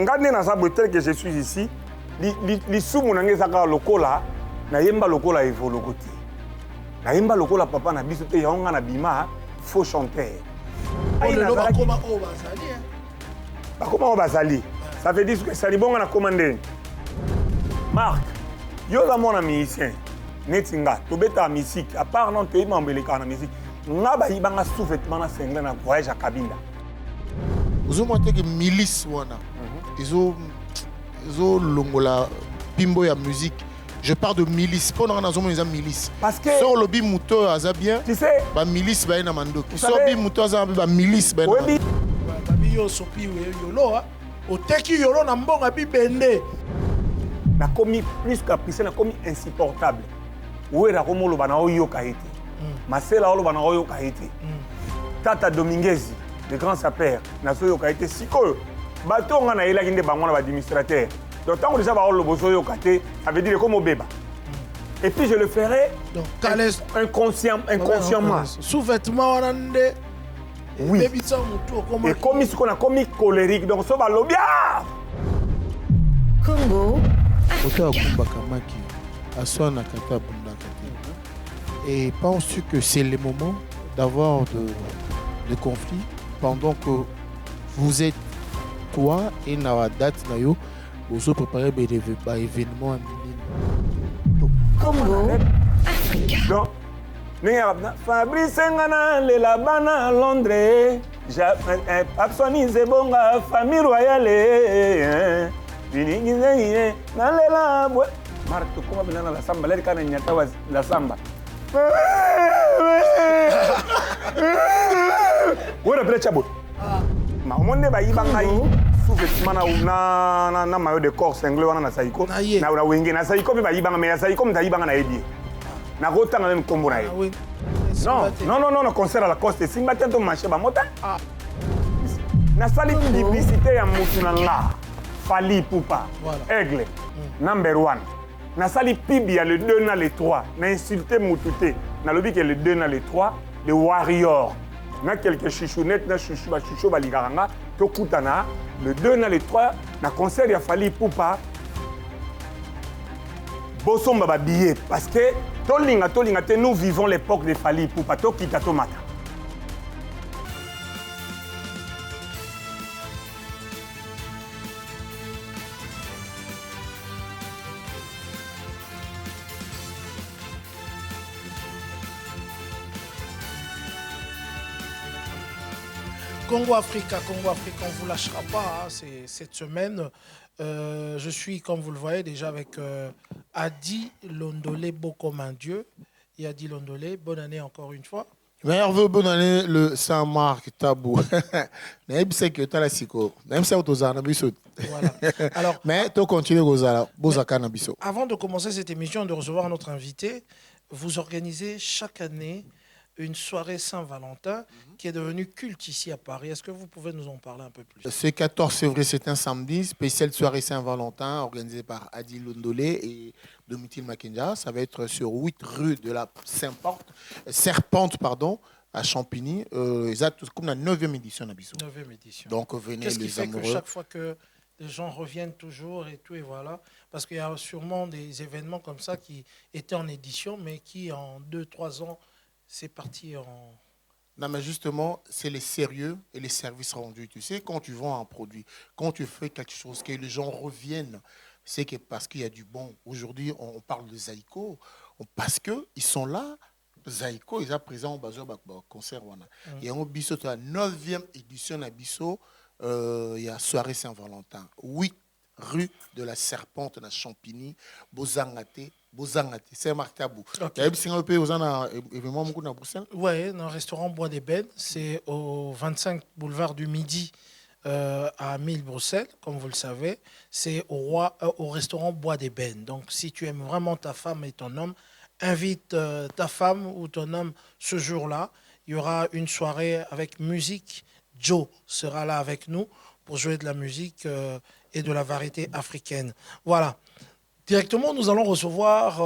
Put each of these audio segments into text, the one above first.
ngane na sabre tel que je suis ici, li sumu na ngezaka lokola na yemba lokola evolokoti. Na yemba lokola papa na biso te yaonga na bima faux chanteur. Comment bazali? Ça veut dire que ça libonga na commandé. Marc, yo la mon musicien. Netinga, to beta musique, à part non te mambeleka na musique. Nga ba yibanga sous-vêtement na sengle na voyage à Kabinda. Ozo monte que milice wana. Izo longola pimbo ya musique. Je parle de milice. Pendant que nous avons milice. Parce que sur le bi muto aza bien. Tu sais, ba milice ba na mando. Sur bi muto aza ba milice ba. Ba bi yo sopi yolo a. Oteki yolo na mbonga bi bende. Na commis plus capricieux, na commis insupportable. Oué la komo lo bana oyo kaite. Masela lo bana oyo kaite. Tata Dominguez, le grand sapeur, na soyo kaite siko. Bato nga na ela kinde bangwana ba administrateur. Donc tant que déjà va le bozo yo kate, ça veut dire comme au bébé. Et puis je le ferai donc inconsciemment. Sous-vêtement orande. Oui. Et comme ce qu'on a commis colérique, donc ça va l'obia. Congo. Et penses-tu que c'est le moment d'avoir de conflits pendant que vous êtes toi et na date na yo vous préparez des événements Congo, Africa. Donc, Fabrice Ngana, le labana à Londres, Absoni Zebonga, famille royale, Nalela, Marc, comment bien la samba, l'air quand il y a la samba. Où est le Chabot? Ma monde va y bangaï. Sous-vêtement na maillot de corps cinglé wana na saiko na wenge na saiko pe ba yibanga mais na saiko mta yibanga na yedi na rota na même kombo na ye non concert à la coste simba tento marché ba mota na sali publicité ya mutu na nga Fally Ipupa Aigle number 1 na sali pib ya le 2 na le 3 na insulté mutu te na lobi que le 2 na le 3 le warrior na quelques chichounettes na chouchou ba chouchou ba ligaranga to kutana le 2 na le 3 na concert ya Fally Ipupa bosomba ba billet parce que tolinga te nous vivons l'époque de Fally Ipupa to kita to mata. Congo Africa, on ne vous lâchera pas. Hein, cette semaine, je suis, comme vous le voyez, déjà avec Adi Londolé, beau comme un dieu. Et Adi Londolé, bonne année encore une fois. Meilleur vœu, bonne année, le Saint-Marc Tabou. Même si tu as la psycho, même si tu as Voilà. Alors, mais tu continues à avant de commencer cette émission, de recevoir notre invité, vous organisez chaque année une soirée Saint-Valentin qui est devenue culte ici à Paris. Est-ce que vous pouvez nous en parler un peu plus? Ce 14 février, c'est un samedi, spéciale soirée Saint-Valentin organisée par Adi Londolé et Domitil Makenja. Ça va être sur 8 rue de la Serpente, à Champigny. C'est comme la 9e édition. 9e édition. Donc venez les amoureux. Qu'est-ce qui fait que chaque fois que les gens reviennent toujours et tout, et voilà. Parce qu'il y a sûrement des événements comme ça qui étaient en édition, mais qui en 2-3 ans, c'est parti en... Non, mais justement, c'est les sérieux et les services rendus. Tu sais, quand tu vends un produit, quand tu fais quelque chose, que les gens reviennent, c'est que parce qu'il y a du bon. Aujourd'hui, on parle de Zaïko, parce qu'ils sont là. Zaïko, ils sont présents au concert. Il y a un biseau, la 9e édition de Bisso, il y a soirée Saint-Valentin. 8 rue de la Serpente, à Champigny, Bozangate. C'est Marc Tabou. Okay. Oui, dans le restaurant Bois d'Ébène, c'est au 25 boulevard du Midi à 1000 Bruxelles, comme vous le savez. C'est au restaurant Bois d'Ébène. Donc, si tu aimes vraiment ta femme et ton homme, invite ta femme ou ton homme ce jour-là. Il y aura une soirée avec musique. Joe sera là avec nous pour jouer de la musique et de la variété africaine. Voilà. Directement, nous allons recevoir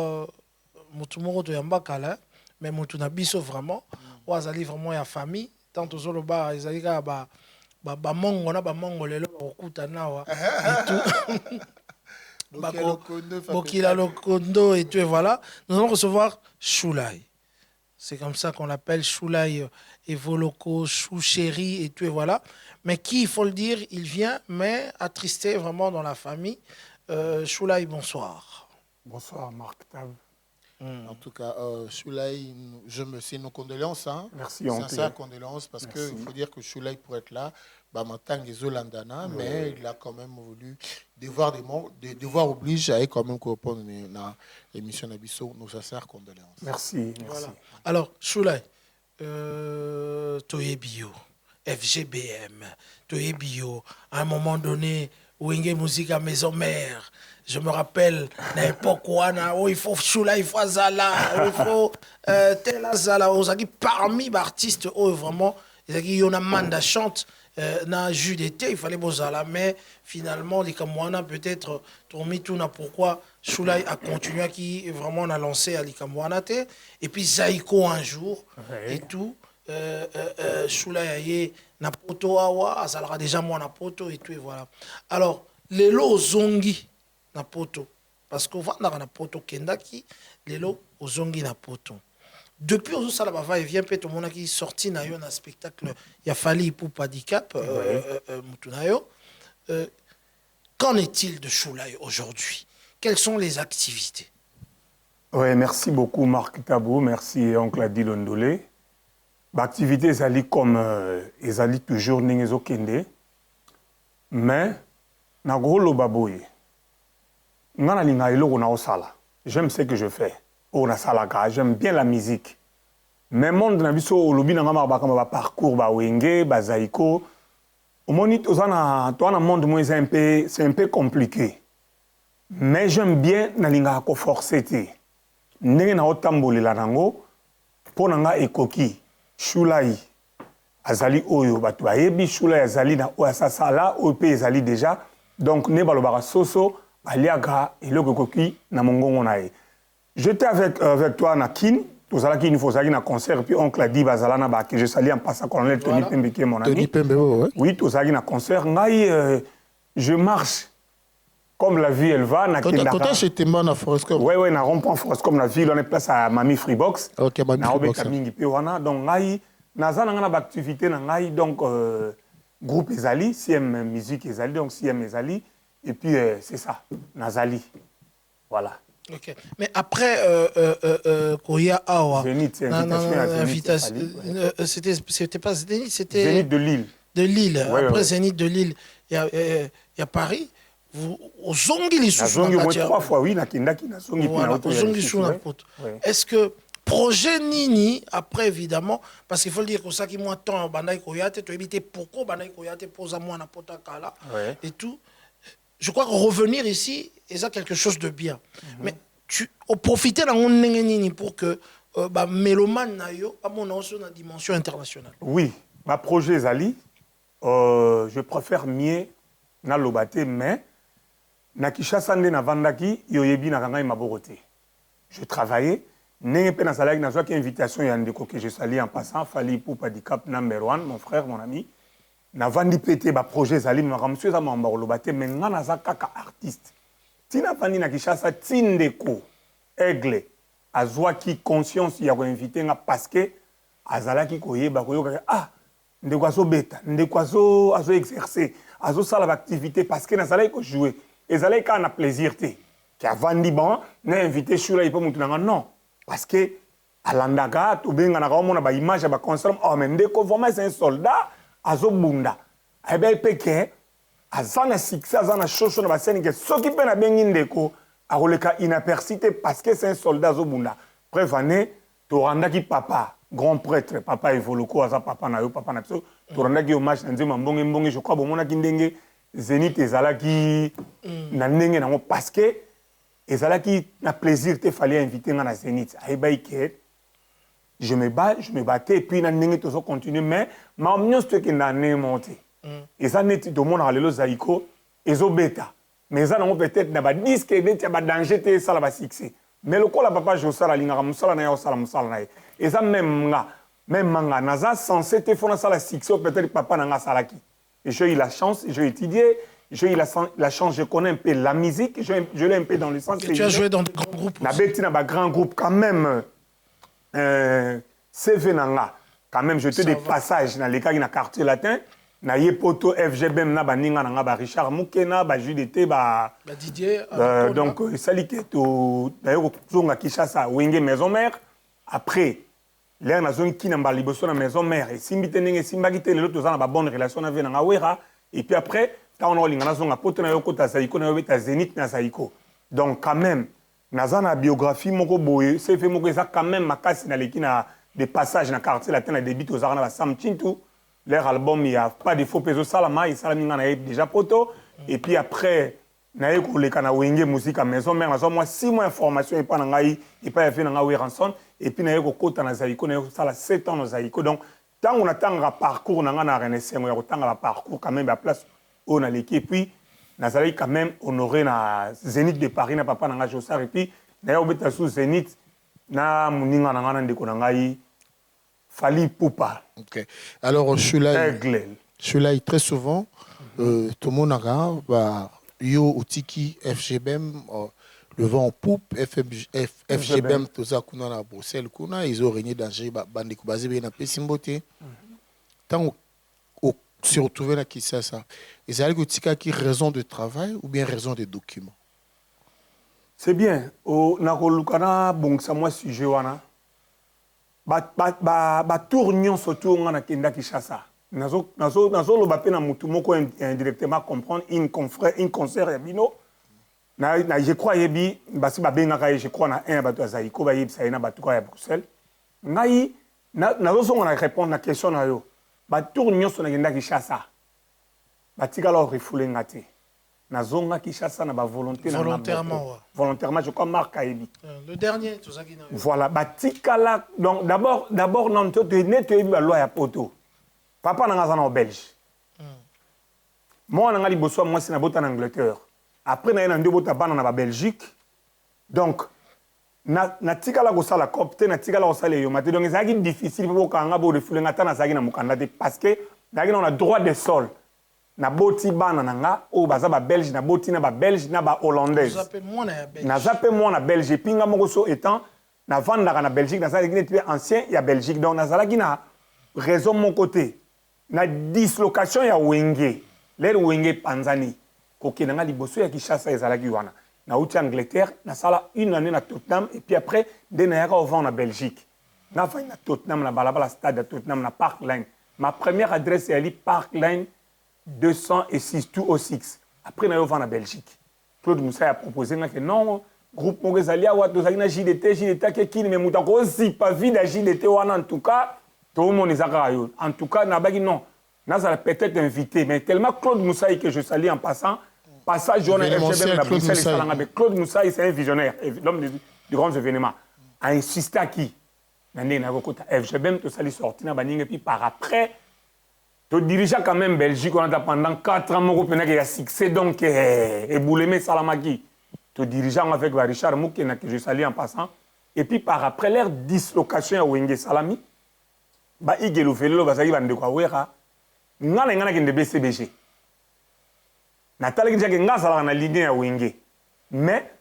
Moutoumoro de Yambakala, mais Moutouna Bisso vraiment, ou Azali vraiment la famille, tant aux Zoloba, Azali bamongo na bamongo lelo bakokuta nawa et tout. Bokila Lokondo et tout, et voilà. Nous allons recevoir Choulaï. C'est comme ça qu'on l'appelle, Choulaï Evoloko, Chou Chéri et tout, et voilà. Mais qui, il faut le dire, il vient, mais attristé vraiment dans la famille. Choulaï, bonsoir. Bonsoir, Marc Tab. En tout cas, Choulaï, c'est nos condoléances. Hein. Merci, sincères condoléances, parce qu'il faut dire que Choulaï, pour être là, mais il a quand même voulu devoir oblige à quand même répondre à l'émission Nabiso, nos sincères condoléances. Merci. Voilà. Alors, Choulaï, Toye Bio, FGBM, Toye Bio, à un moment donné, Wenge Musique à Maison Mère. Je me rappelle, n'importe quoi, il faut Choulaï, il faut Azala, il faut tel Azala, parmi les artistes, vraiment, il y a Manda chante. Dans jus d'été, il fallait Bozala, mais finalement, les Kamwana peut-être, Tourmi tout pourquoi Choulaï a continué, qui vraiment on a lancé à l'Ikamwana, et puis Zaïko un jour, et tout, Choulaï na poto awa, ça aura déjà moi na poto, et tout, et voilà. Alors, les lots zongi na poto, parce qu'on va dans na poto kendaki, les lots zongi na poto. Depuis au Salaba va et vient peut-être mon qui sorti na yo na spectacle il a fallu pour handicap mutunayo. Qu'en est-il de Choulaï aujourd'hui? Quelles sont les activités? Oui, merci beaucoup Marc Tabou, merci oncle Adi Londolé. L'activité est comme ils toujours n'engezo kende, mais na gros lo baboye. Ngana linga ilo na osala. J'aime ce que je fais. J'aime bien la musique. Mais monde na biso olobi na ngama ba parcours ba wenge ba zaiko. Au moni tozana toi na monde moi c'est un peu compliqué. Mais j'aime bien na linga ko forcer te. Ndenge na otambolela nango po nga ekoki Choulaï azali oyo batu bayebi Choulaï azali na osasala o pe azali déjà. Donc ne balobaka soso aliaga eloko ekoki na mongongo na ye. J'étais avec toi à Kin, tout à l'heure, faut un concert, puis oncle a dit, que je salue en passant colonel Tony Pembe, qui est mon ami. Tony Pembe, oui, tout à l'heure, un concert. Je marche comme la vie, elle va. Quand j'étais mal à Forestcom. Oui, oui, on rond-point Forestcom, la ville, on est place à Mami Freebox. Ok, Mami Freebox. Donc, on a activité, donc, groupe Ezali, CM Musique Ezali, donc CM Ezali, et puis c'est ça, Nazali. Voilà. Ok. Mais après, Koya Awa, c'était pas Zénith, c'était Zénith de Lille. De Lille. Ouais, après ouais. Zénith de Lille, il y a Paris. Au Zongi les sous. Zongi au moins 3 fois, oui, na Kendaki, na Zongi. Voilà, au Zongi sous la pote. Est-ce que projet Nini, après évidemment, parce qu'il faut le dire que ça qui moi tant Bandai Koyate, tu évites pourquoi Bandai Koyate pose à moi na potakala et tout. Je crois que revenir ici, c'est quelque chose de bien. Mais tu profiter d'un Nini pour que mélomane nayo à mon avis dans dimension internationale. Oui, ma projet Zali, je préfère mieux na lobate, mais na Kishasa na Vandaki, yoyebi na kanga maborote. Je travaillais, n'ai pas na salarié na joie invitation yandeko que je salue en passant, fali pour handicap number 1, mon frère, mon ami. Na vandi pété ba projet Zali ma monsieur za mamba lobate, mais ngana za kaka artiste. Tina vandi na Kishasa tindeko aigle azwa ki conscience ya ko inviter nga parce que azala ki koyeba koyoka ah ndeko azo beta ndeko azo exercer azo sala activité parce que na zala ko jouer et zala ka na plaisir té ki avandi bon na inviter Choulaï po mutu nga non parce que alandaka to benga na komona ba image ba concert oh mais ndeko vraiment c'est un soldat azo bunda e be peke azana succès azana chocho na ba scène que soki pe na bengi ndeko akoleka inapercité parce que c'est un soldat zobunda. Bref, année, torandaki papa, grand prêtre, papa Evoloko, aza papa na yo, papa na biso, torandaki hommage na nzema mbonge mbonge, je crois bomona ki ndenge Zénith ezalaki na ndenge nango parce que ezalaki na plaisir te fallait inviter nga na Zénith. Ayeba ke je me battais et puis na ndenge tozo continuer mais ma ambiance te ke na ne monter. Et ça net to mona lelo zaiko ezo beta. Mais ça, peut-être, il y a des disques qui ont des dangers, ça va succès. Mais le cas, papa, je suis allé à la et ça, même manga, naza censé te faire ça la succès, peut-être papa n'a pas salaki. j'ai eu la chance, j'ai étudié, j'ai eu la chance, je connais un peu la musique, je l'ai un peu dans le sens... Tu as joué dans de grands groupes aussi. Dans un grand groupe, quand même, CV Nanga, quand même, je te des passages dans les cas dans le quartier latin, na yepoto FGBM na baninga nanga ba Richard Mukena ba JDT ba Didier donc ça li que to d'ailleurs zonga Kishasa wenge maison mère après l'air na zone qui na ba liboso na maison mère et simbi tenenge simba ki tele l'autre na ba bonne relation na na wera et puis après ta on linga na zonga poto na yoko ta saiko na yobeta Zénith na saiko donc quand même naza na biographie moko boye c'est fait moko ça quand même makasi na leki na des passages dans quartier latin na débit aux arana ba Sam Chintu. Leur album, il n'y a pas de faux peso salama, il y déjà poto. Et puis après, il y a eu musique à maison mère, moi 6 mois d'information, et pas fait dans ranson. Et puis il y a eu un Zaïko, il y a eu 7 ans dans Zaïko. Donc, tant on attend un parcours, on a un parcours quand même à place où on a l'équipe. Et puis, on a quand même honoré la Zénith de Paris, na papa na Jossar. Et puis, il y a eu sous Zénith, na Mouninga na Ndeko Fali Poupa. Ok. Alors, celui-là, très souvent, tout le monde a yo Otiki, FGBM, le vent en poupe, FGBM, tout ça, à Bruxelles, ils ont régné dans le bande basé bien à Pessimboté. Tant on se retrouve là, qui c'est ça? Ils ont qui raison de travail ou bien raison de documents? C'est bien. Au Nakolukana, bon, ça moi, sujet, wana. Tour nyonso tour ngana kenda Kishasa nazo lo ba pena mutu moko indirectement comprendre une concert ya bino na je crois yebi basi ba benga ka je crois na un bato ya Zaïko ba yebisa na bato ya Bruxelles ngai nazo songa na répondre na question na yo ba tour nyonso na kenda Kishasa batika lo refoule ngati nazonga Kishasa na ba volonté na volontairement je crois Marc Ayebi le dernier tout ça qui voilà batika là donc d'abord non tu net tu ba loi ya poto papa na ngazana au Belge moi na ngali boso moi c'est na bota en Angleterre après na ndo bota bana na ba Belgique donc na tika la ko sala copte na tika la ko sala yo mate donc c'est difficile pour kanga bo refoule ngata na zaki na mukanda parce que on a droit de sol na boti bana nanga o baza ba belge na boti na ba belge na ba hollandaise na zape moi na belge pinga moko so étant na vanda na Belgique na ça qui ancien ya Belgique donc na zala na raison mon côté na dislocation ya wenge l'air wenge panzani koke na liboso ya Kishasa ezala ki wana na uti Angleterre na sala une année na Tottenham et puis après de na yaka au vent na Belgique na fa na Tottenham na balabala stade de Tottenham na Park Line ma première adresse est à Park Line 206 206 après na yo va en Belgique Claude Moussa a proposé que non groupe Mogezalia wa tozalina JDT ke kini me muta ko si pas vide JDT wana en tout cas tout le monde ezaka yo en tout cas na baki non na ça peut-être invité mais tellement Claude Moussa que je salue en passant passage journée FGBM na Bruxelles salanga avec Claude Moussa c'est un visionnaire l'homme du grands événements a insisté à qui na ndena ko ta FGBM to sali sorti na baninga puis par après tu dirigeais quand même Belgique pendant 4 ans, il y a succès donc et Boulémé Salamaki. Tu dirigeais avec Richard Moukena que je salue en passant. Et puis par après leur dislocation à Wenge Salami, bah il y a le vélo parce qu'il va de quoi wera. Ngana ngana kende BCBG. Nathalie qui nga sala na ligne à Wenge. Mais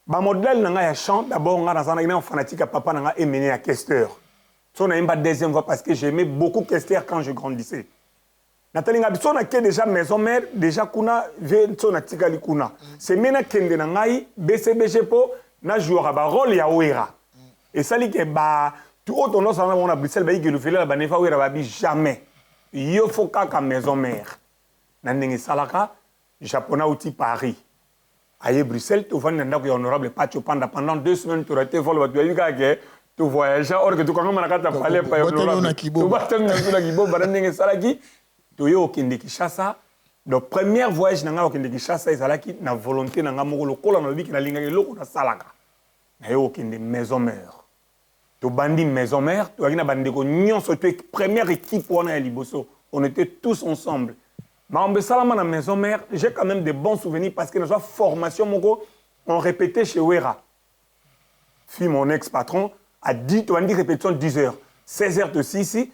ba modèle nga ya chant d'abord nga na ngana fanatique à papa nga emmené à Kester. Ça n'a pas deuxième fois parce que j'aimais beaucoup Kester quand je grandissais. Nathalie Ngabison a déjà maison mère déjà kuna vento na tikali kuna c'est mena kende na ngai BCBG po na jouera ba rôle ya wera et ça li ke ba tout autre on s'en va à Bruxelles ba yiki le fele la ba nefa wera ba bi jamais yo faut ka maison mère na ndenge salaka japonais outi Paris aye Bruxelles tu vendre ndako ya honorable Pacho Panda pendant 2 semaines tu raté vol ba tu yika ke tu voyage or que tu quand même na kata palais pa honorable tu batem na kibo ba ndenge salaki Toyo Kende Kishasa, le premier voyage nanga au Kende Kishasa ezalaki na volonté nanga moko lokola na biki na linga loko na salaka. Na yo Kende maison mère. To bandi maison mère, to akina bandeko nyonso to première équipe wana ya liboso. On était tous ensemble. Mais en salama na maison mère, j'ai quand même de bons souvenirs parce que notre formation moko on répétait chez Wera. Puis mon ex-patron a dit, tu vas dire répétition 10 heures. 16 heures de ici.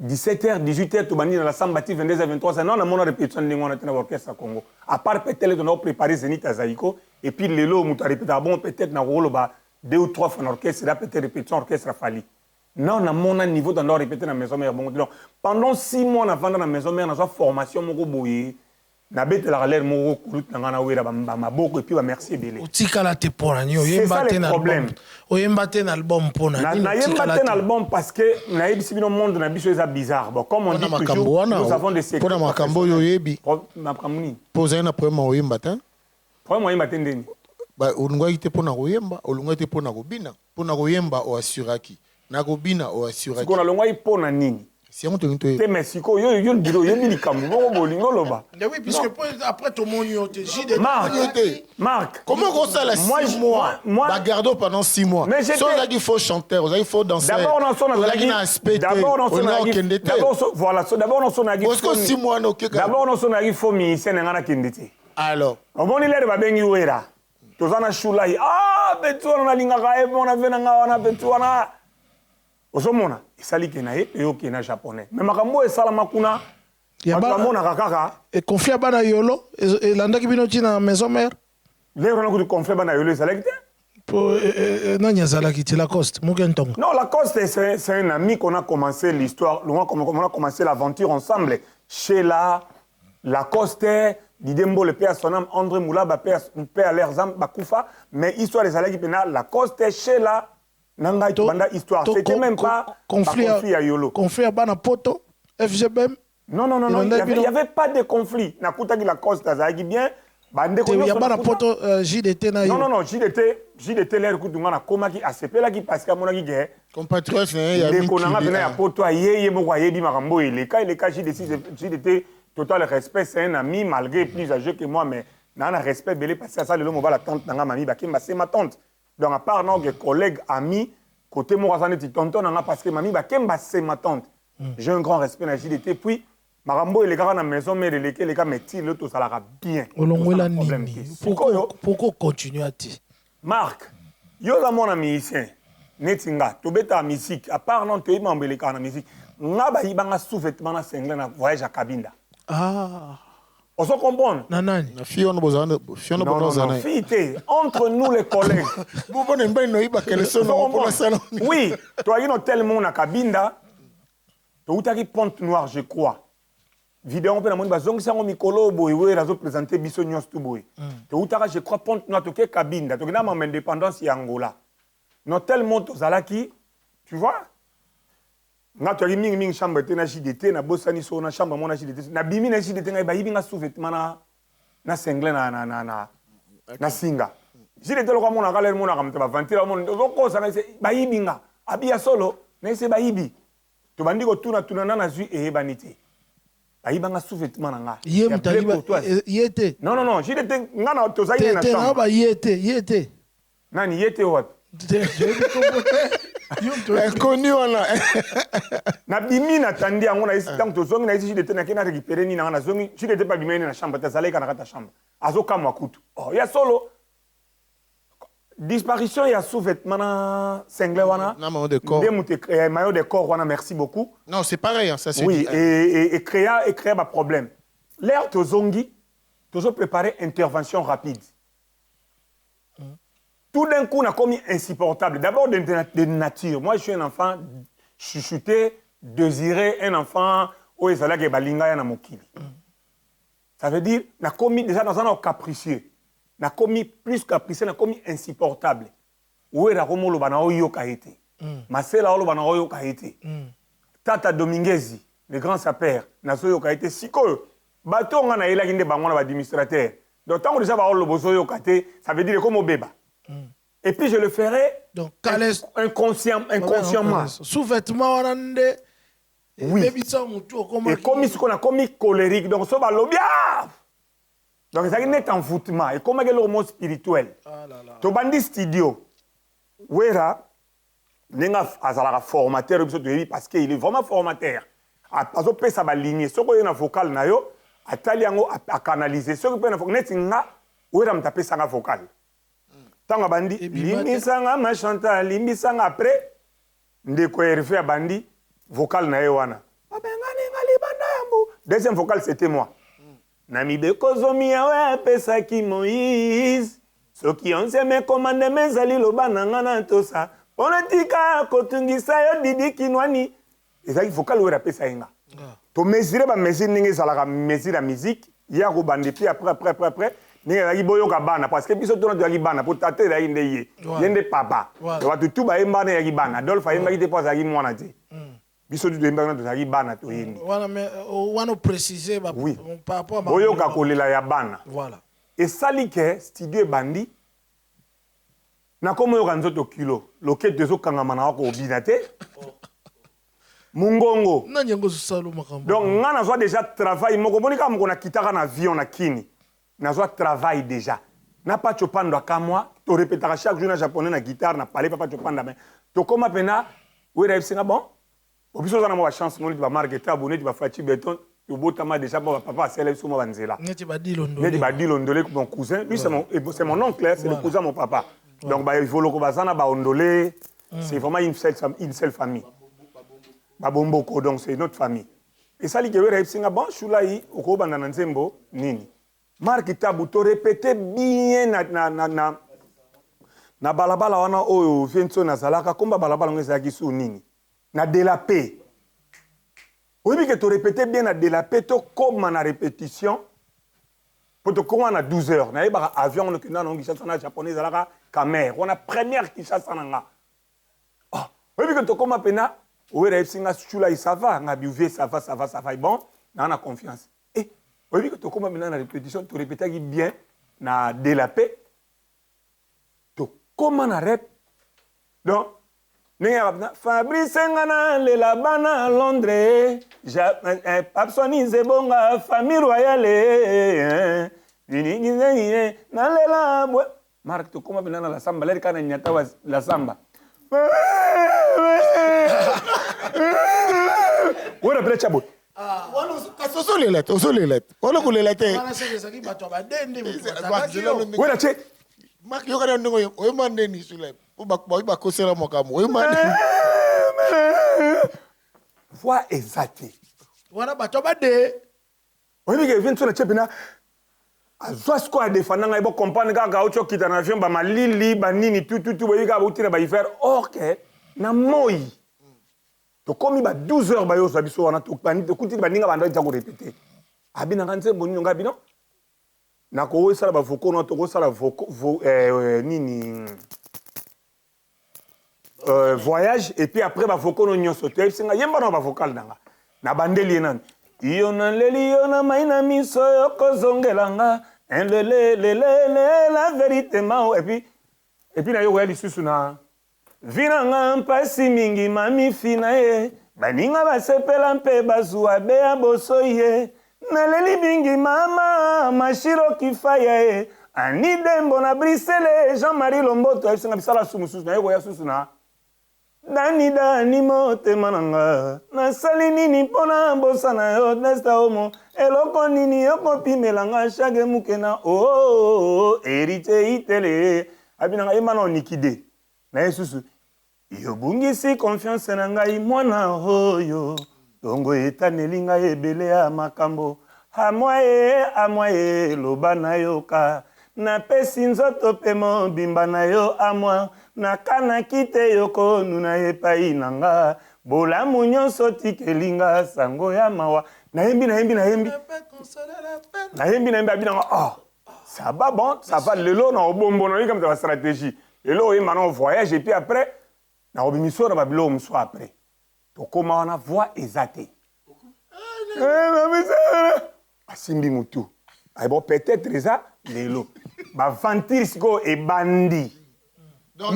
17h, 18h, tu bandi dans la Sambati, 22h, 23h. Non, on a mon répétition de l'orchestre Congo. À part peut-être, on a préparé Zénith à Zaïko. Et puis, les lots, on a répété, bon, peut-être, on a 2 ou 3 fois en orchestre, là, peut-être répétition orchestre à Fali. Non, on a mon niveau dans répété dans la maison mère. Bon, pendant 6 mois, on a vendu dans la maison mère, on a formation, mon boye. Na bête la galère mon kulut na ngana wera ba boko et puis ba merci belé. Utikala te pona ni oyemba te na album. Oyemba te na album pona ni. Na yemba te na album parce que na yebisi bino monde na biso eza bizarre. Bon comme on dit toujours nous avons des secrets. Pona makambo yo yebi. Makamuni. Poser na problème oyemba te. Problème oyemba te ndeni. Ba olungwa ite pona oyemba, olungwa ite pona kobina. Pona oyemba o assuraki. Na kobina o assuraki. Ko na longwa ipona nini? Si on te dit te Mexico yo le bureau yo bili kambo bolingo loba. Oui puisque après ton monio te JD. Marc, comment on ça la 6 mois ba gardo pendant 6 mois. So là il faut chanteur, il faut danser. D'abord on sonne voilà, d'abord on sonne parce que 6 mois no ke. D'abord on sonne il faut musicien ngana kendete. Alors, on moni l'air ba bengi wera. Tozana shulai. Ah, betu na linga ka e bona vena nga wana betu wana. Osomona isali kenaye eyo kena japonais mais makambo esalama kuna ya bana kaka et confia bana yolo et landaki bino tina maison mère lero na ko confia bana yolo esalaki pour nanya zalaki ti Lacoste mukentonga. Non, Lacoste c'est un ami qu'on a commencé l'histoire, on a commencé l'aventure ensemble chez Lacoste Didembo le père son âme André Moulaba père Lerzam Bakoufa mais histoire des alaki pena Lacoste chez Nanga banda histoire, c'était même pas conflit à Yolo. Conflit à Bana Poto, FGBM. Non, il n'y avait pas de conflit. Nakuta qui la cause d'Azaki bien. Bande ko ya Bana Poto JDT na yo. Non, JDT l'air kudunga na koma ki ACP la ki parce que mona ki ge. Compatriote ya mi. Ko nanga bena ya poto ayeye moko ayebi makambo il ka JDT total respect, c'est un ami malgré plus âgé que moi mais na respect belé parce que ça le mobile la tante nanga mami bakimba c'est ma tante. Donc, à part nos collègues, amis, côté moi, tonton, parce que mamie, c'est ma tante. J'ai un grand respect dans la JDT. Puis, Marambo et les gars dans la maison, mais les gars, mais tout ça va bien. Pourquoi continuer à dire? Marc, yo là mon ami ici, Netinga, tu bêta la musique, à part non, tu es membre de la musique. Naba ibanga sous-vêtement na sengle na voyage à Kabinda. Ah. On se comprend. Nanani. Non, entre nous les collègues. Oui, toi, il y a tellement à Kabinda. Tu as dit Pont Noir, je crois. Vidéo, on peut dire, je vais Mikolo, je vais présenter Bissonios Touboui. Tu as dit, je crois, Pont Noir, tu as Kabinda. Tu as dit, mon indépendance, il y a Angola. Non, tellement, tu as dit, tu vois? Na to riming ming chambre te na JDT na bosani so na chambre mo na JDT na bimi na JDT na ba yibinga sous-vêtement na sengle na singa JDT lo kwa mona kala mo na kamta ba ventila mo zo ko sa na ba yibinga abia solo na se ba yibi to bandi ko tuna na zui e banité ba yibanga sous-vêtement na nga yete non JDT ngana to zaine na chambre te ba yete nani yete wapi inconnu on a na bimi na tandi yango na tant to zongi na isi JDT na kena récupérer ni na zongi JDT pas bimi na chambre ta zaleka na kata chambre azoka makutu oh ya solo disparition ya sous-vêtement na sengle wana na maillot de corps maillot de corps wana merci beaucoup non c'est pareil hein, ça c'est oui et créer ba problème l'air to zongi toujours préparer intervention rapide. Tout d'un coup, on a commis insupportable. D'abord, de nature. Moi, je suis un enfant chuchoté, désiré, un enfant où il s'allait que balinga ya na mokili. Ça veut dire, on a commis déjà dans un capricieux. On a commis plus capricieux, on a commis insupportable. Où est la romo lo bana oyo kaite. Marcela lo bana oyo kaite. Tata Dominguezi, le grand sapeur, na soyo kaite. Siko, bateau on a ela kinde bangona ba administrateur. Donc tant que déjà ba lo bozo kaite, ça veut dire comme au beba. Et puis je le ferai donc, inconsciemment. Sous-vêtement, oui. Et comme ce qu'on a commis colérique, donc ça va l'obia. Donc ça n'est en envoûtement. Et comme le mot spirituel. Tu bandi studio. Wera, nenga azala formateur parce qu'il est vraiment formateur. Parce que ça va ligner. Ce qu'on a un vocal na yo, atali yango à canaliser. Ce qu'on a un vocal, nenga wera mtape sanga vocal. Tanga bandi limbisanga machanta limbisanga après ndeko erife ya bandi vocal na yewana Deuxième vocal, c'était moi. Namibeko zomi yawe pesaki Moïse. Soki onseme commande mezali loba nangana tosa. Politika kotungisa yo didi kinwani. Ezaki vocal ou rapesa inga. To mesurer ba mesure ninge salaka mesure la musique. Ya ko bandi puis après. Ninge yaki boyoka bana parce que biso tona yaki bana pour tate yaki ndeye. Yende papa. To watu tu ba embana yaki bana. Adolphe ayemba ki te pas yaki mwana te. Biso tu embana to yaki bana to yindi. Voilà mais on a précisé oui. par rapport à boyoka kolela ya bana. Voilà. Et sali ke studio bandi na komo yoka nzoto kilo loketo ezokangama na wako obina te mungongo donc nga nazwa déjà travail moko boni kaka moko na kitaka na avion na kini nazwa travail déjà na pa chopando aka moi to répétaka chaque jour na japonais na guitare na parler papa chopanda mais to koma pena wera singa bon obiso za na mo chance moni ba market abonné tu ba fachi beton tu botama déjà bon papa c'est sur moi banzela neti ba dilondole mon cousin lui c'est mon oncle c'est le cousin de mon papa. Donc, il faut que c'est vraiment une seule famille. Babomboko, donc c'est notre famille. Et ça, il y a bon, je suis là, nini. Marc Tabu, tu répétais bien na balabala wana oyo Vincent na Zalaka, comme balabala on est sous nini. Na délapé. Oui, que tu répétais bien na délapé, tu comme na répétition. Pour te comment à 12 heures, na yeba avion on kina na ngisa sana japonais Zalaka Camer. On a première qui chasse nanga. Ah, oui que tu comment pena, oui réussir chula ça va, nga biuvé ça va bon, na on a confiance. Et oui que tu comment maintenant la répétition, tu répétais bien na délapé. Tu comment na rep. Donc Fabrice ngana le labana Londres, Papsoni zebonga famille royale. Na lela Marc to koma bina la samba le kana nyata la samba. Wona brecha bo. Wala kasoso le let. Wala ko le lete. Wala se saki bato ba dende. Wona che Marc yo kana ndongo o mande ni sule. Ba kosela mokamo. O mande. Voix exacte. Wana bato ba de. Oyebi ke Vincent na chepina azwa sko a défendre nga ibo comprendre kaka ocho kita na avion ba malili ba nini tout boyi ka botira ba hiver or que na moi to komi ba 12 heures ba yo so biso wana to bani to kuti ba ninga ba ndja ko répéter abina kanze boni nga bino na ko sala ba voko no to ko sala voko nini voyage et puis après ba voko no nyoso to singa yemba no ba vocal nanga na bandeli nan Yona leli yona maina miso yoko zongelanga la vérité mao et puis na yo weli susu na vinanga mpasi mingi mami fina ye baninga basepela mpe bazwa be abosoye na leli bingi mama mashiro kifaya ye ani dembo na Brisele Jean-Marie Lomboto esinga bisala susu na yo ya susu na Dani motema nanga nasali nini mpona mbosa na yo nesta omo eloko nini yokopimelanga shage mukena erite itele abinanga yemana onikide na yesusu yobungisi confiance na ngai mwana oyo tongo etaneli ngai ebele ya makambo amwaye loba na yoka napesi nzoto pe mobimba na yo amwa nakana kite yoko nuna epai nanga bolamu nyonso tikelinga sango ya mawa nayembi abinanga ça va bon ça va lelo na obombo na comme ta stratégie lelo yemba na voyage et puis après na obimiso na babilo mso après to koma na voix exacte asimbi mutu ay bon peut-être ça lelo ba ventir siko e bandi. Donc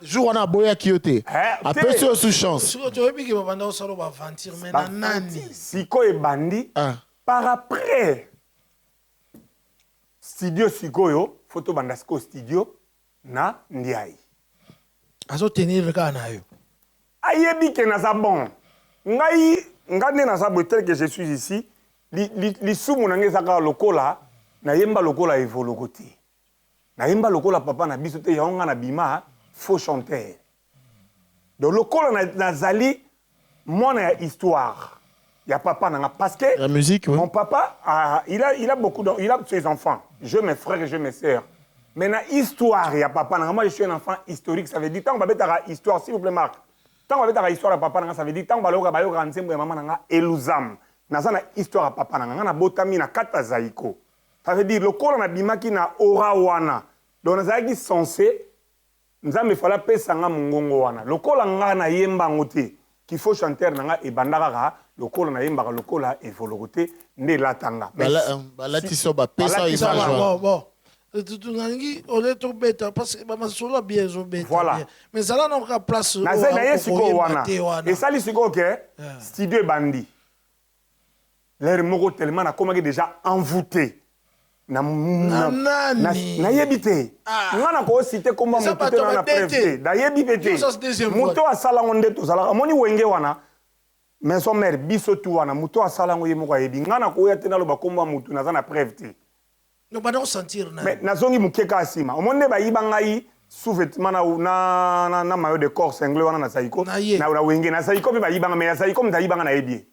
jour on a boya kiote. Après sur sous chance. Tu veux que banda o salo ba ventir maintenant nani. Siko e bandi. Par après studio siko yo photo banda siko studio na ndiai. Azo tenir le cas na yo. Ayebi ke na sa bon. Ngai ngane na sa tel que je suis ici. Li sumu na ngezaka lokola na yemba lokola evolokoti. Na yemba lokola papa na biso te yaonga na bima faux chanteur. Donc lokola na zali mona ya histoire. Il y a papa nanga. Parce que la musique, oui. mon papa, il a beaucoup il a ses enfants. Je, mes frères et je, mes sœurs. Maintenant, histoire, il y a papa nanga. Moi, je suis un enfant historique. Ça veut dire, tant que papa histoire, s'il vous plaît, Marc. Tant que papa histoire à papa nanga, ça veut dire, tant que papa nanga, maman nanga, eluzam. Naza na histoire à papa nanga, na botami na kata zaiko. Ça veut dire, le corps na bimaki na ora wana. Donc, naza qui censé, nzambe fala pesa nga mungongo wana. Le corps nga na yemba ngote. Qu'il faut chanter nanga e bandara le col na yemba le col a évolué ne latanga bala tiso ba pesa isa bon tu nangi on est trop bête parce que ma solo bien zo bête voilà mais ça là n'a place na yesiko wana et ça li siko que studio bandi l'air moko tellement na comment déjà envoûté na yebite ngana ko cité comme mutu na préfet da yebite muto asala ngonde to sala amoni wenge wana mais son mère biso tu wana muto asala ngo yemo kwa yebi ngana ko yatena lo bakomba mutu na na préfet no ba sentir na mais nazongi mukeka asima omonde ba yibangai sous-vêtement na maillot de corps cinglé wana na saiko na wenge na saiko pe ba yibanga mais saiko mta yibanga na yebi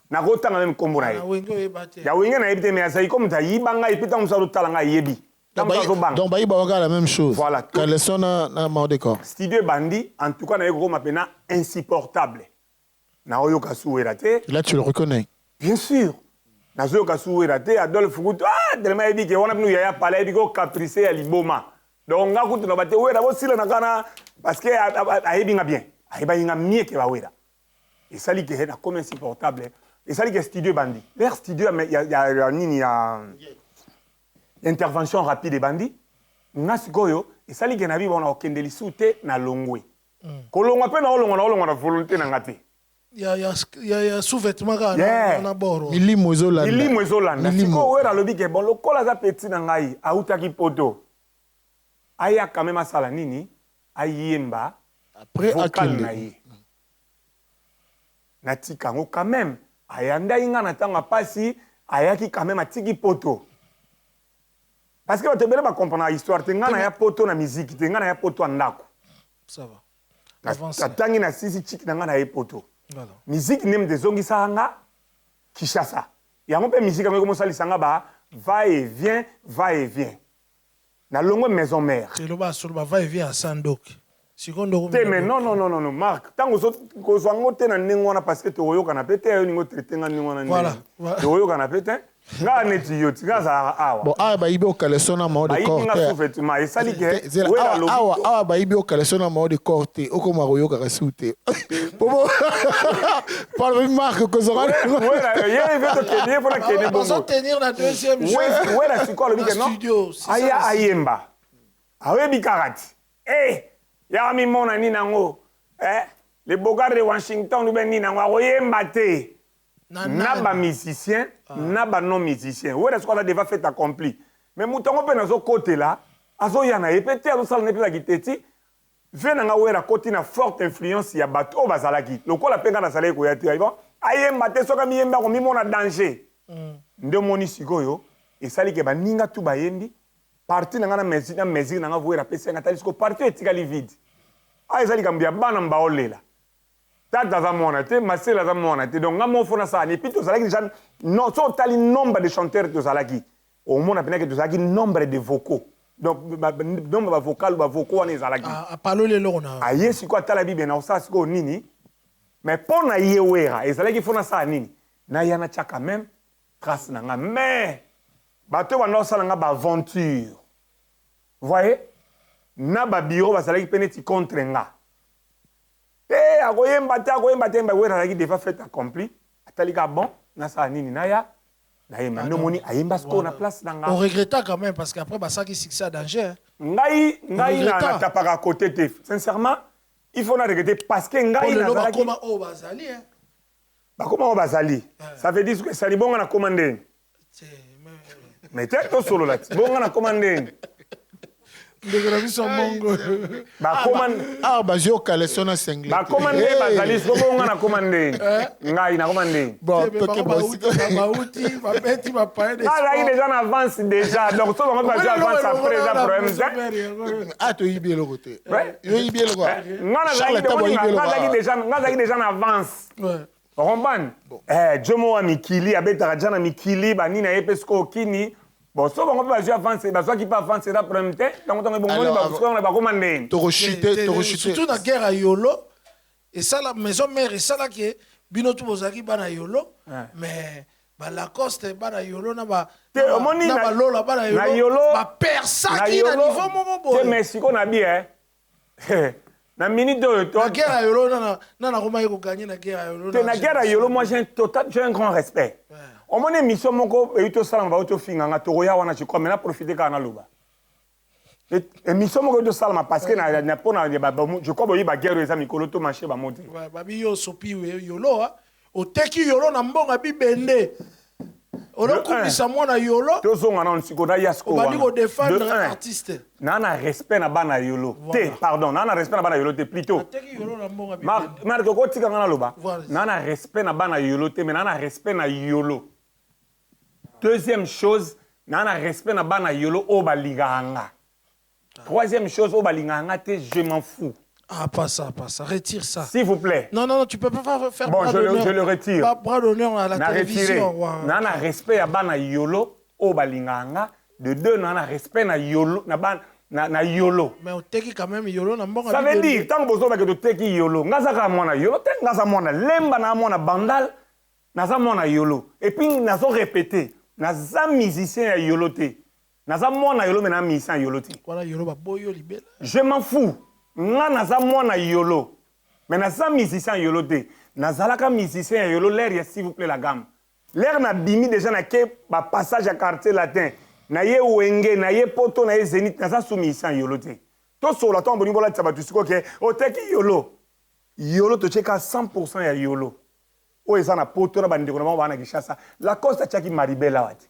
na kotanga même kombo na ye ya wenge na yebite mais saiko mta yibanga ipita musalo talanga yebi donc ba yiba wanga la même chose voilà quand les sons na maillot de corps studio bandi en tout cas na yeko mapena insupportable na oyoka suwera te là tu le reconnais bien sûr na oyoka suwera te Adolphe Kutu tellement yebi ke wana pinu ya pala yebi ko caprice ya liboma donc nga kutu na bate wera bo sila na kana parce que ayebi nga bien ayeba nga mieux que ba wera et ça li ke na comme insupportable et ça li ke studio bandi leur studio ya nini ya intervention rapide bandi nga sikoyo et ça li ke na bi bona okende lisute na longwe kolongwa pe na olongwa na volonté na ngate il y a sous-vêtements na bord milimo ezolanda siko wera lobi ke bon lokola za petit na ngai autaki poto aya quand même asala nini ayemba après akende na tika ngo quand même ayanda inga na tanga pasi ayaki quand même atiki poto parce que tu bele ba comprendre histoire te ngana ya poto na musique te ngana ya poto andako ça va avance tangi na sisi chiki na ngana ya poto voilà musique nem de zongi sanga Kishasa ya mo pe musique ameko mo sali sanga ba va et vient na longo maison mère c'est le bas sur le va et vient à Sandok sikondo mais non Marc tango ko zwango te na ningona parce que to yoka na pete yo ningo traiter nga ningona voilà to yoka na pete nga neti yo tinga za awa bon ba ibe o kalesona ma de corps ba ibe sous-vêtement et sali ke awa ba ibe o kalesona ma de corps te o ko ma yoka ka soute bobo parle Marc ko zora voilà il veut te tenir pour la kenner bon on tenir la deuxième jeu ouais la siko le week-end non aya ayemba awe bikarati ya mi mona ni nango les bogards de Washington ou ben ni nango akoyemba te na ba musicien na ba non musicien ouais est-ce qu'on a déjà fait accompli mais mutongo pe nazo côté là azo yana epete azo sala ne pe la kiteti venanga wera côté na forte influence ya bato bazalaki lokola penga na sala ko ya te aiba ayemba te soka mi yemba ko mi mona danger nde moni sikoyo esali ke baninga tu bayembi parti na ngana musique na nga wera pesa nga talisiko parti etikali vide ezali kambia bana mbaolela tata za mona te masela za mona te donc nga mofona ça et puis tozalaki déjà non so tali nombre de chanteurs tozalaki au monde a que tozalaki nombre de vocaux donc nombre de vocal ba vocaux wana ezalaki a parole le lona aye siko atala bibe na ça siko nini mais pona yewera ezalaki fona ça nini na yana cha quand même trace na nga mais bato bana sala nga ba aventure voyez na ba bureau basalaki peneti contre nga akoyemba te mba wera laki déjà fait accompli atalika bon na sa nini naya na yemba nomoni ayemba sko na place na nga on regretta quand même parce qu'après basaki succès à danger ngai na tapaka côté te sincèrement il faut na regretter parce que ngai na zalaki bakoma o bazali bakoma o bazali ça veut dire que ça libonga na commander mais t'es to solo là bonga na commander de graviso mongo ba commande bazio kalesona single ba commande bazali bonga na commande ngai na commande bon toke ba uti ba beti ba paye de là il déjà en avance déjà donc so on va déjà avance après ça problème to yibie le côté yo yibie le quoi ngana zaki déjà en avance Romban. Jomo a Mikili, Abeta Rajana Mikili, Banina Epesko Kini. Bon, sauf qu'on peut avancer, parce qu'il peut avancer la première temps, donc on va commander. Surtout dans la guerre à Yolo, et ça, la maison mère, et ça, là, qui est Binotou Bozaki, Bana Yolo, mais Lacoste, Bana Yolo, Naba Lola, Bana Yolo, personne qui n'a niveau mon beau. C'est Mexico, n'a bien, na minute de la guerre à Yolo, non, Roma, il faut gagner la guerre à Yolo. La guerre à Yolo, moi, j'ai un grand respect. On m'a dit, mission mon co, et tout ça, on va au fin, on a tout roya, on a quoi, mais là, profiter quand on a l'ouba. Et mission mon co de salma, parce que n'a pas, je crois qu'il y a guerre, les amis, que marché va monter. Babi yo sopi Yolo, au teki Yolo, n'a bon, abi bende. On a coupé ça, moi, na Yolo. Tous on a un psychoda yasko. On va dire défendre l'artiste. Nana respect na bana Yolo. Pardon, nana respect na bana Yolo, plutôt. Teki Yolo, n'a bon, abi bende. Marc, ko tika ngana loba. Nana respect na bana Yolo, mais nana respect na Yolo. Deuxième chose, nana respect na bana Yolo o balinganga. Troisième chose, o balinganga te je m'en fous. Ah, pas ça. Retire ça. S'il vous plaît. Non, tu peux pas faire bon, je le retire. Pas bras d'honneur à la télévision. Nana respect à bana Yolo o balinganga. De deux, nana respect na Yolo na Yolo. Mais on teki quand même Yolo na mbonga. Ça veut dire tant que tu teki Yolo, ngaza ka mona Yolo, ngaza mona lemba na mona bandal, naza mona Yolo. Et puis nazo répéter. Naza musicien ya Yolo te. Naza mwana Yolo mena musicien Yolo te. Voilà Yolo ba boyo libela. Je m'en fous. Nga naza mwana Yolo. Mais naza musicien Yolo te. Nazalaka musicien Yolo l'air s'il vous plaît la gamme. L'air na bimi déjà na ke ba passage à quartier latin. Na ye wenge, na ye poto, na ye zénith, naza sou musicien Yolo te. To so la tombe ni bola tsabatusiko ke o teki Yolo. Yolo to cheka 100% ya Yolo. O ezana poto na bandeko na bana Kishasa la costa chaki maribela wati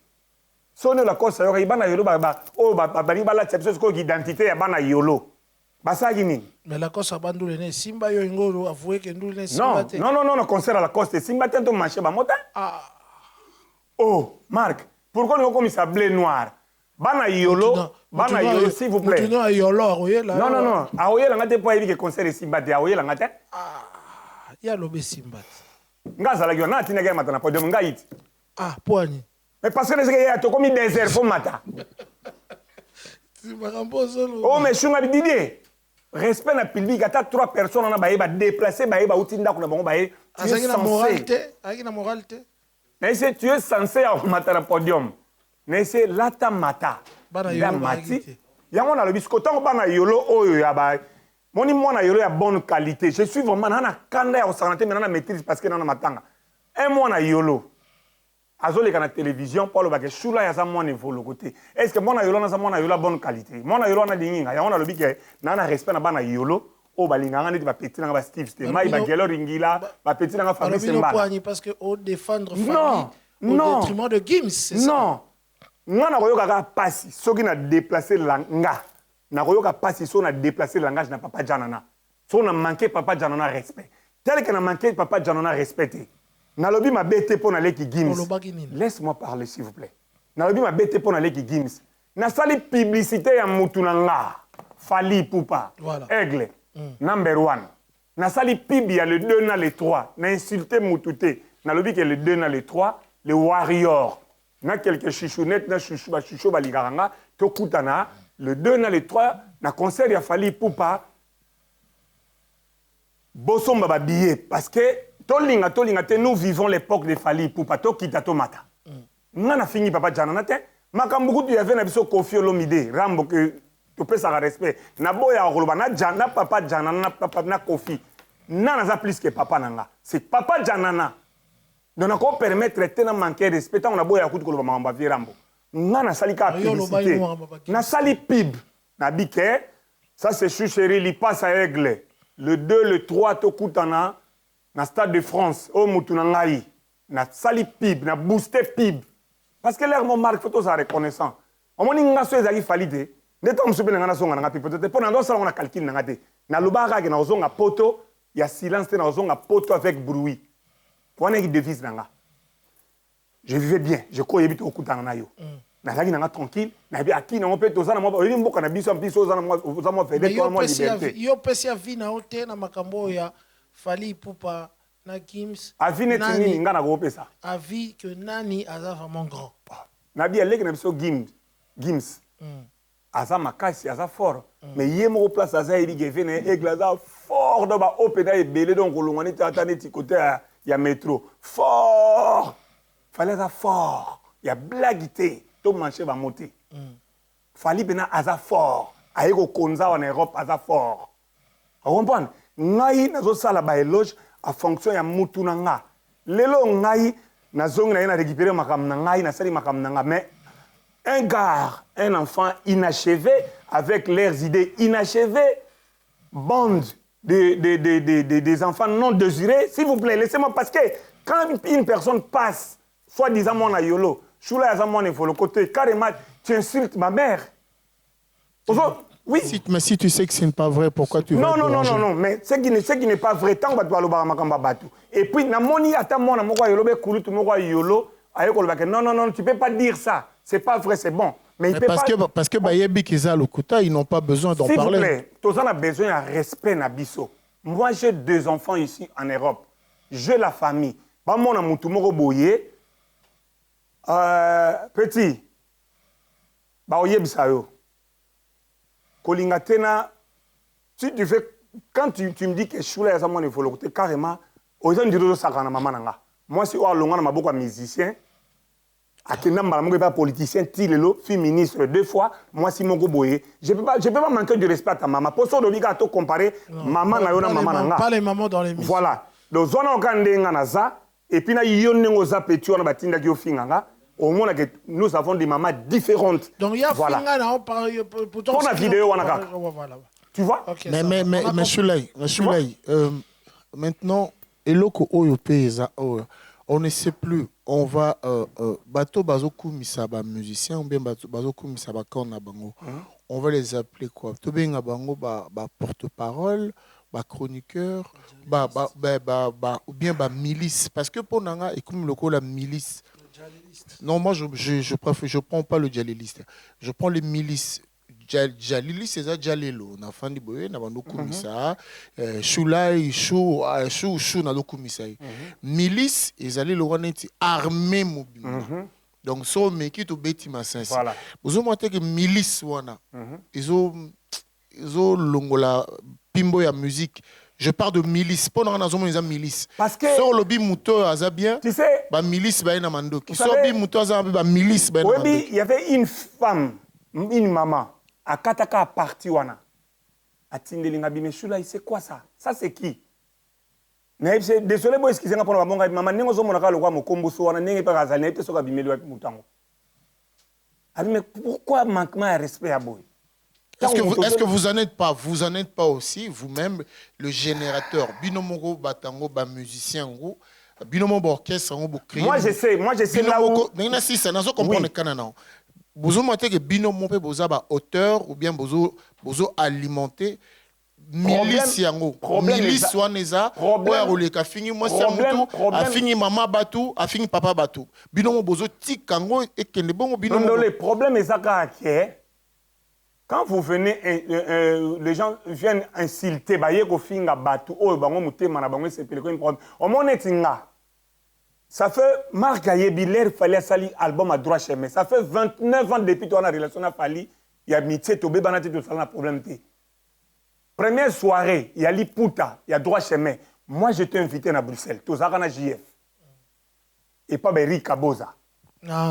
sone la costa yo bana Yolo bani bala tsebiso ko identité ya bana Yolo basaki nini mais la costa bandule ne simba yo ngolo avouer que ndule ne simba te non concert à la costa simba te to marché ba mota oh Marc pourquoi nous comme ça blé noir bana Yolo s'il vous plaît non Yolo non aoyela ngate po yebi que concert simba te aoyela ngate ya lobe simba ngazala yo na tina ga mata na podium ngaiti poani mais parce que c'est ya to comme désert fo mata oh mais shunga Didier respect na public ata 3 personnes na baye ba déplacer baye ba utinda kuna bango baye azaki na moralité mais c'est tu es censé à mata na podium mais c'est lata mata bana yo mati yango na lobi skotango bana Yolo oyo ya ba moni mwana Yolo ya bonne qualité. Je suis vraiment nana kanda ya osanate mais nana maîtrise parce que nana matanga. Un mwana Yolo. Azole kana télévision pour le baké shula ya sa mwana evolo côté. Est-ce que mwana Yolo na sa mwana Yolo bonne qualité? Mwana Yolo na dinginga. Ya on a lobi ke nana respect na bana Yolo o balinga ngani ba petit na ba Steve Stemai ba Gelo Ringila ba petit na Fabrice Mbala. Parce que au défendre famille au détriment de Gims, c'est ça. Non. Ngana koyoka ka passi soki na déplacer langa. Na koyoka passi so na déplacer le langage na papa Janana. So na manqué papa Janana respect. Tel que na manqué papa Janana respecté. Na lobi ma bête pour na leki Gims. Laisse-moi parler s'il vous plaît. Na lobi ma bête pour na leki Gims. Na sali publicité ya mutu na nga. Fali Poupa. Voilà. Aigle. Number 1. Na sali pib ya le 2 na le 3. Na insulté mutute. Na lobi que le 2 na le 3, le warrior. Na quelques chichounettes na chouchou ba chouchou ba ligaranga to kutana. Le 2 na le 3, na concert ya Fali Poupa, Bossomba ba billet. Parce que, tolinga, nous vivons l'époque de Fali Poupa, to kita to mata. Ngana fini papa Janana te, makambuku tu yave na biso Kofi Olomide, Rambo que tu peux ça respect. Na boya roloba, na Jana, papa Janana, na papa na Kofi. Na za plus que papa nanga. C'est papa Janana. Donc on peut permettre de manquer respect, on a boya kutu koloba mamba vi Rambo. Nana sali ka publicité. Na sali pib. Na bike. Ça c'est chuchéri li passe à Aigle. Le 2, le 3 to kutana na Stade de France. O mutu na ngai. Na sali pib, na booster pib. Parce que l'air mon marque photo ça reconnaissant. On moni nga so ezaki falide. Ndeta msupe nga na songa nga pib. Peut-être pour na sala on a calcul nga te. Na lubaka ke na ozonga poto, ya silence na ozonga poto avec bruit. Pour qui devise nga. Je vivais bien, je croyais vite au coup d'en yo. Nazaki nanga tranquille, na bi aki na mo pe to sana mo oli mboka na biso mpiso za mo fait des toi mo liberté. Yo pesi ya vie na hote na makambo ya Fali Poupa na Gims. Avis neti nini nga na kopesa. Avis que Nani aza vraiment grand. Nabi aleki na biso Gims. Aza makasi, aza fort. Mais yé moko place aza yebi geve na aigle aza fort dans ba opéra ebele donc olongani tata neti côté ya métro. Fort. Fallait aza fort. Ya blagité. To manche ba monter. Fali bena aza fort. Aiko konza en Europe aza fort. Vous comprenez? Ngai nazo sala ba éloge à fonction ya mutu na nga. Lelo ngai nazongi na récupérer makam na ngai na sali makam na nga mais un gars, un enfant inachevé avec leurs idées inachevées, bande des enfants non désirés, s'il vous plaît, laissez-moi parce que quand une personne passe, soi-disant mon ayolo, choula yazamon il faut le côté carrément tu insultes ma mère. Oui. Mais si tu sais que ce n'est pas vrai, pourquoi tu veux non, mais ce qui n'est pas vrai, tant que tu vas et puis, namoni attends na moko yolo be kulu tu moko yolo, ayeko le non, tu peux pas dire ça. C'est pas vrai, c'est bon. Mais parce que Bayebi Kiza Lokuta, ils n'ont pas besoin d'en parler. S'il vous plaît, tous on a besoin de respect na biso. Moi, j'ai 2 enfants ici en Europe. J'ai la famille. Ba mona mutu moko boye. Petit. Ba oyebisa yo. Kolingatena, si tu fais, quand tu me dis que Choula Yazamon il faut le côté carrément, aux gens disent ça quand maman nanga. Moi si on longa na beaucoup musicien, à Kenya malamu pas politicien, tilelo, féministe 2 fois, moi si mon boye, je peux pas manquer de respect à ta maman. Pour ça de biga to comparer maman na yo na maman nanga. Pas les mamans dans les musiques. Voilà. Donc zona okandenga na za et puis na yonengo za petu na batinda ki ofinganga. Au moins, nous avons des mamans différentes. Donc, il y a voilà. Pour la vidéo, tu vois okay, mais Choulaï, maintenant, eloko oyo peza, on ne sait plus. On va bateau bazoku misaba musicien ou bien bazoku misaba kona bango. On va les appeler quoi? To benga bango ba porte-parole, ba chroniqueur, ou bien ba milice parce que pour nanga et comme loko la milice. Non, moi je préfère, je prends pas le djaliliste. Je prends les milices. Djaliliste c'est ça djalelo. Na fandi boye na bando kumisa. Choulai chou na lo kumisa. Milice ezali lo waneti armée mobile. Donc so meki to beti masensi. Voilà. Bozo mote que milice wana. Izo longola pimbo ya musique. Je parle de milice. Pendant que nous avons milice. Parce que sur le bimouto bien. Tu sais. Ba milice ba ina mando. Qui sur bimouto ba milice ba ina mando. Oui, il y avait une femme, une maman à Kataka parti wana. A Tindelinga Bimeshula, c'est quoi ça? Ça c'est qui? Désolé boy excusez moi pour la monga maman ningo zo monaka lokwa mokombo so wana ninge pa kazali nete so ka bimeli mutango. Mais pourquoi manquement de respect à boy? Est-ce que vous en êtes pas aussi vous-même le générateur binomoro batango ba musicien ngo binomo orchestre ngo créer. Moi je sais là où nina si ça nazo comprendre kana na bozo moté que binomo pe boza ba auteur ou bien bozo alimenter milice yango milice waneza ouais oleka fini moi c'est mutu a fini maman batu a fini papa batu binomo bozo tikango et kende bongo binomo. Non, le problème est ça que quand vous venez, les gens viennent insulter, ça fait Marc Gayebi, fallait sali album à droit chemin. Ça fait 29 ans depuis qu'on a relation à Fali, il y a Mitse, Tobé, Banati, tout ça, problème. Première soirée, il y a Liputa, il y a droit chemin. Moi, j'étais invité à Bruxelles, tout ça, à JF. Et pas Berry Kaboza.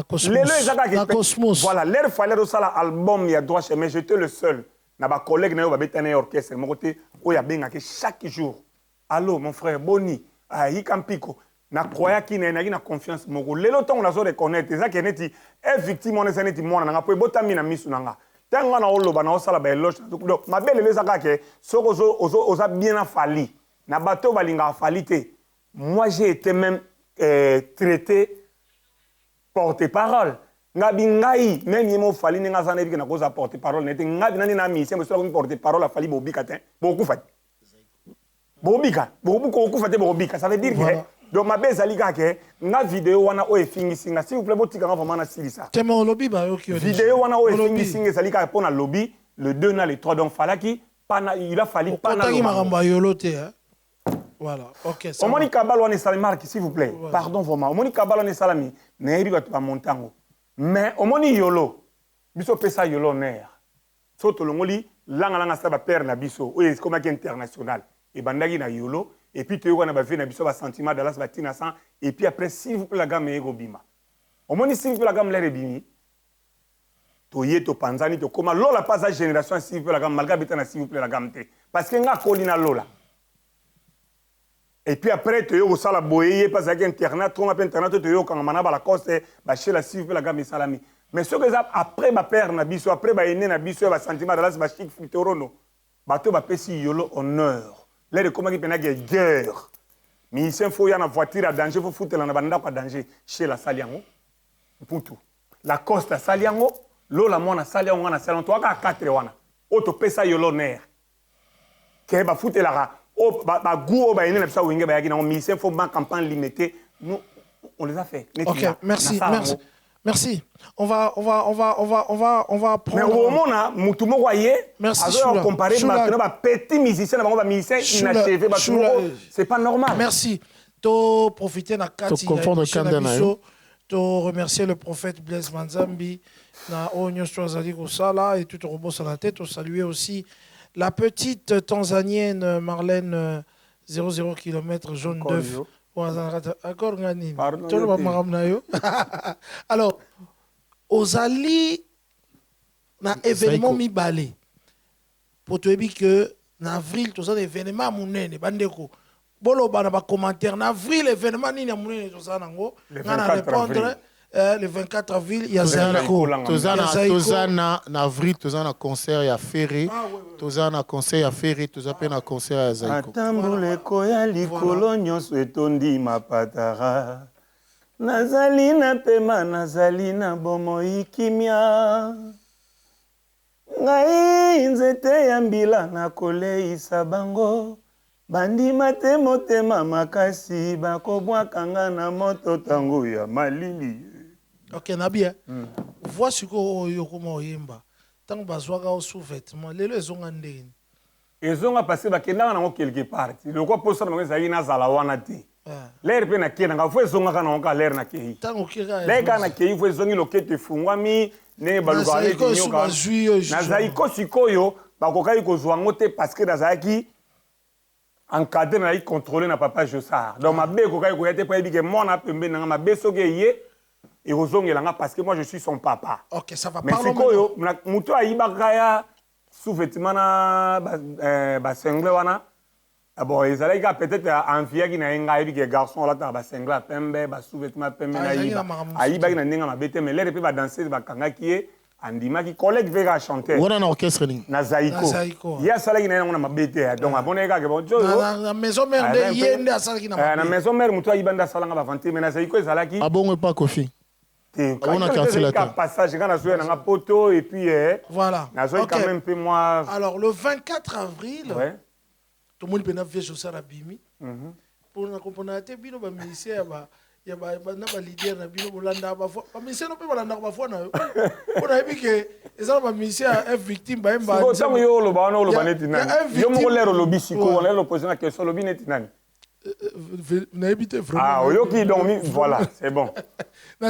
Cosmos. Voilà, l'air fallait aussi l'album, il y a droit chez mais j'étais le seul. Na ba collègue na yo ba betane orchestre, mon côté, o ya benga que chaque jour. Allô mon frère Boni, ayi Kampiko. Na croya ki na confiance moko. Lelo temps on a so reconnaître, ça que neti est victime on est neti mona na po botami na misu nanga. Tanga na oloba na osala ba eloge. Donc ma belle le saka que soko oza bien afali. Na bateau balinga afali te. Moi j'ai été même traité porte-parole. Ngabi ngai même yemo fali nga zana biki na koza porte-parole nete ngabi nani na mi c'est monsieur comme porte-parole a fali bobika te beaucoup fait bobika beaucoup fait bobika ça veut dire que donc ma belle ali ka ke nga vidéo wana o efingi singa s'il vous plaît botika nga vraiment na silisa tellement lobby ba yo ki vidéo wana o efingi singa sali ka pour na lobby le 2 na le 3 donc falaki pana il a fallu pana makambo yolo te hein Voilà, ok. Ça Omoni va. kabalo on est salami marque s'il vous plaît. Voilà. Pardon vraiment. Omoni kabalo on est salami. Nebi ba tuba montango. Mais omoni yolo. Biso pesa yolo ner. Soto longoli langa sa ba père na biso. Oye comme international. Et bandagi na yolo et puis tu na ba vie na biso ba sentiment de la batina sans et puis après s'il vous plaît la gamme ego bima. Omoni s'il vous plaît la gamme l'air bimi. Toye to panzani to koma lola pas sa génération s'il vous plaît la gamme malga betana s'il vous plaît la gamme te. Parce que nga kolina lola. Et puis après, tu as ça la boye, parce que internet, tu as internet, tu as quand on a la coste, bah chez la cible la gamme salami. Mais ce que ça après ma père na biso, après ma aîné na biso, ba sentiment de la ba chic fitorono. Ba to ba pesi yolo honneur. Là de comment qui pena guerre. Mais il faut y avoir une voiture à danger, faut foutre la banda pas danger chez la Saliango. Pour tout. La coste Saliango, l'eau la mona Saliango na salon toi ka 4 wana. Auto pesa yolo ner. Ke ba foutre la oh, faut une campagne limitée. Nous, on les a fait. Ok, merci, merci. Merci. On va prendre. Mais au moment où tout le monde voyait, merci. On comparer maintenant petit musicien, musicien inachevé, c'est pas normal. Merci. To profiter na kati to remercier le prophète Blaise Manzambi na onyo swazali ko sala et tout robot sur la tête. Saluer aussi la petite Tanzanienne Marlène 00 km jaune d'œuf. Alors, Ozali na événement mibale. Pour te dire que en avril, tout ça événement monene bandeko. Bolo bana ba commentaire en avril événement ni na monene tout ça nango. Ngana répondre le 24 avril, il y a Zaiko. Tozana en avril, tozana concert ya Ferré. Tozana concert ya Ferré, tozapena concert ya Zaiko. Atambule koya likolo nyonso etondi mapatara. Nazali na pema, nazali na bomoi kimia. Ngai nzete ya mbila na koleisa bango. Bandima te motema makasi bakobwakanga na moto tango ya malili. Ok, Nabia. Vois ce que yokoma oyemba. Tant bazwaka au sous-vêtement, lelo ezonga ndeni. Ezonga passé bakenda na quelque part. Le quoi posa na ngeza ina zala wana te. L'air pe na kena nga fo ezonga kana onka l'air na kei. Tant okira. L'air kana kei fo ezongi lokete fungwami ne baluka ne tinyoka. Na zaiko sikoyo bakokai kozwa ngote parce que nazaki encadré na y contrôler na papa Jossard. Donc ma bé kokai ko yete pa ebike mona pembe na ma bé soke ye et ozongelanga parce que moi je suis son papa. OK, ça va mais sikoyo muto ayibaka ya sous-vêtement na ba sengle wana. Bon, ils allaient peut-être envier qui na nga ebike garçon là ta ba sengle pembe ba sous-vêtement pembe na yiba. Ayiba na ninga mabete mais les pe ba danser ba kanga ki andima ki collègue vega chanter. On a un orchestre ni. Na Zaiko. Ya sala ki na ngona mabete donc abone ka ke bon jo. Na maison mère de yende asala ki na mabete. Na maison mère muto ayibanda sala nga ba vanter mais na Zaiko ezala ki. Abongo pas Kofi. On a cassé la tête. Passage quand on a un poteau et puis voilà. Okay. Quand même peu moi. Alors le 24 avril, ouais. Tout le monde peut naviger sur ça la bimi. Pour na comprendre te bino ba ministère ba ya ba na ba leader na bino bolanda ba fo. Ba ministère no pe bolanda ba fo na yo. On a vu que ezala ba ministère est victime ba mba. Ko tamu yo lo ba no lo ba neti nani. Yo mo lero lo bisiko wala lo poser la question lo bi neti nani. Vous habité vraiment. Ah, ok, donc voilà, c'est bon. Le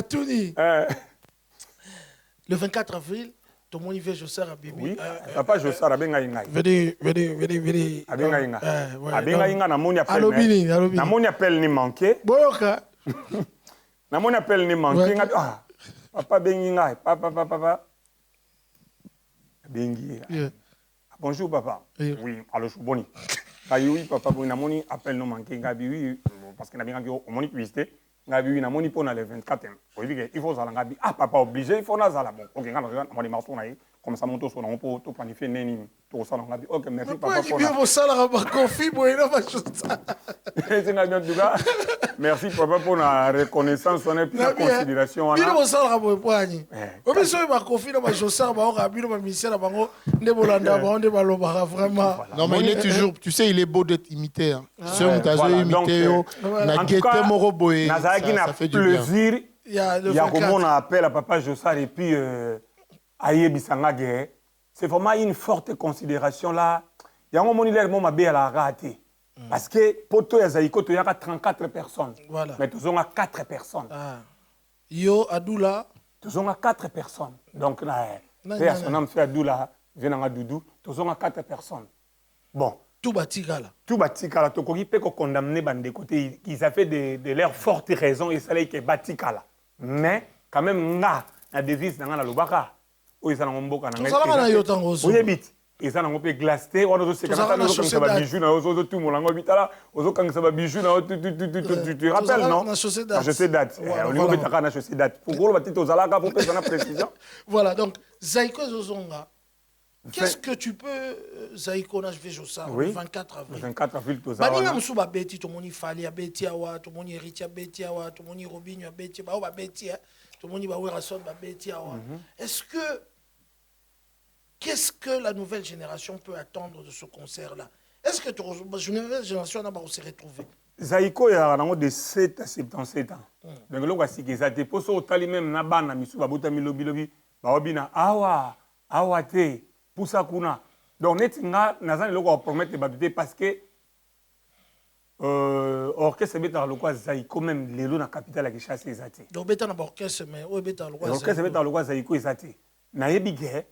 24 avril, tout le monde y va Jossard à Bibi. Oui, papa Jossard à Benga Inga. Vedi. À Benga Inga. À Benga Inga, na moni appel. Alobini. Na moni appel ni manqué. Boyoka. Na moni appel ni manqué. Ah, papa Benga, papa. Bengi. Bonjour papa. Oui, alors je suis boni. Oui, papa, bon, namoni appel non manqué, ngabi oui, parce que n'a bien au moni publicité, ngabi oui, namoni pour le 24. Il faut ça ngabi. Ah papa obligé, il faut na ça là bon. OK, on les marçons là, comme ça monte sur on peut tout planifier neni, tout ça ngabi. OK, merci papa pour. Bien vos salaires ba confi bo ina ba chose. C'est na bien du gars. Merci papa pour la reconnaissance, on est plus la considération. Bien vos salaires ba poani. Obi so ba confi na ba Jossard ba o rabino ba ministère ba ngo nde bolanda ba onde ba lobara vraiment. Non mais il est toujours, tu sais, il est beau d'être imité. Ce mutazo imité yo na guette moro boy. Ça fait du plaisir. Il y a comment on appelle à papa Jossard et puis Ayebisanga guerre. C'est vraiment une forte considération là. Il y a un moment où il m'a bien à la raté. Parce que poto ya Zaïko, il y a 34 personnes. Voilà. Mais nous avons 4 personnes. Yo, Adoula. Nous avons 4 personnes. Donc, Non, son nom fait Adoula, vient à Doudou. Nous avons 4 personnes. Bon. Tout batikala. Tout batikala. Tokoki peut condamner bande côté. Ils avaient de leurs fortes raisons et ça là que batikala. Mais quand même la devise dans la lobaka. Où ils ont mboka na. Tout ça là na yo tango. Oui bit. Ils ont un peu glacé. On a aussi quand ça va bijou na ozo tout mon lango bitala. Ozo quand ça va bijou na tu rappelles non? Na chaussée date. Au niveau bitaka na chaussée date. Pour gros batito zalaka pour personne précision. Voilà donc Zaïko Zozonga. Qu'est-ce que tu peux, Zaïko, je vais jouer ça, le 24 avril. Le 24 avril, tout ça. Banina Moussouba Beti, tout le monde Fali a Beti Awa, tout le monde Ritia Beti Awa, tout le monde Robinho a Beti Awa, Beti, tout le monde Bawerasson a Beti Awa. Est-ce que, qu'est-ce que la nouvelle génération peut attendre de ce concert-là? Est-ce que la nouvelle génération va se retrouver? Zaïko, il y a de 7 à 77 ans. Donc, là, c'est que ça te pose au tali même, Nabana, Missouba, Bouta Milobi, Baobina, Awa, Awate. Poussa kuna. Donc, netinga, nazan loko promettre batute parce que orchestre beta loko Zaïko même lelo na capitale la Kinshasa ezati. Donc beta na orchestre mais o beta loko Zaïko. Orchestre beta loko Zaïko ezati. Na yebi ge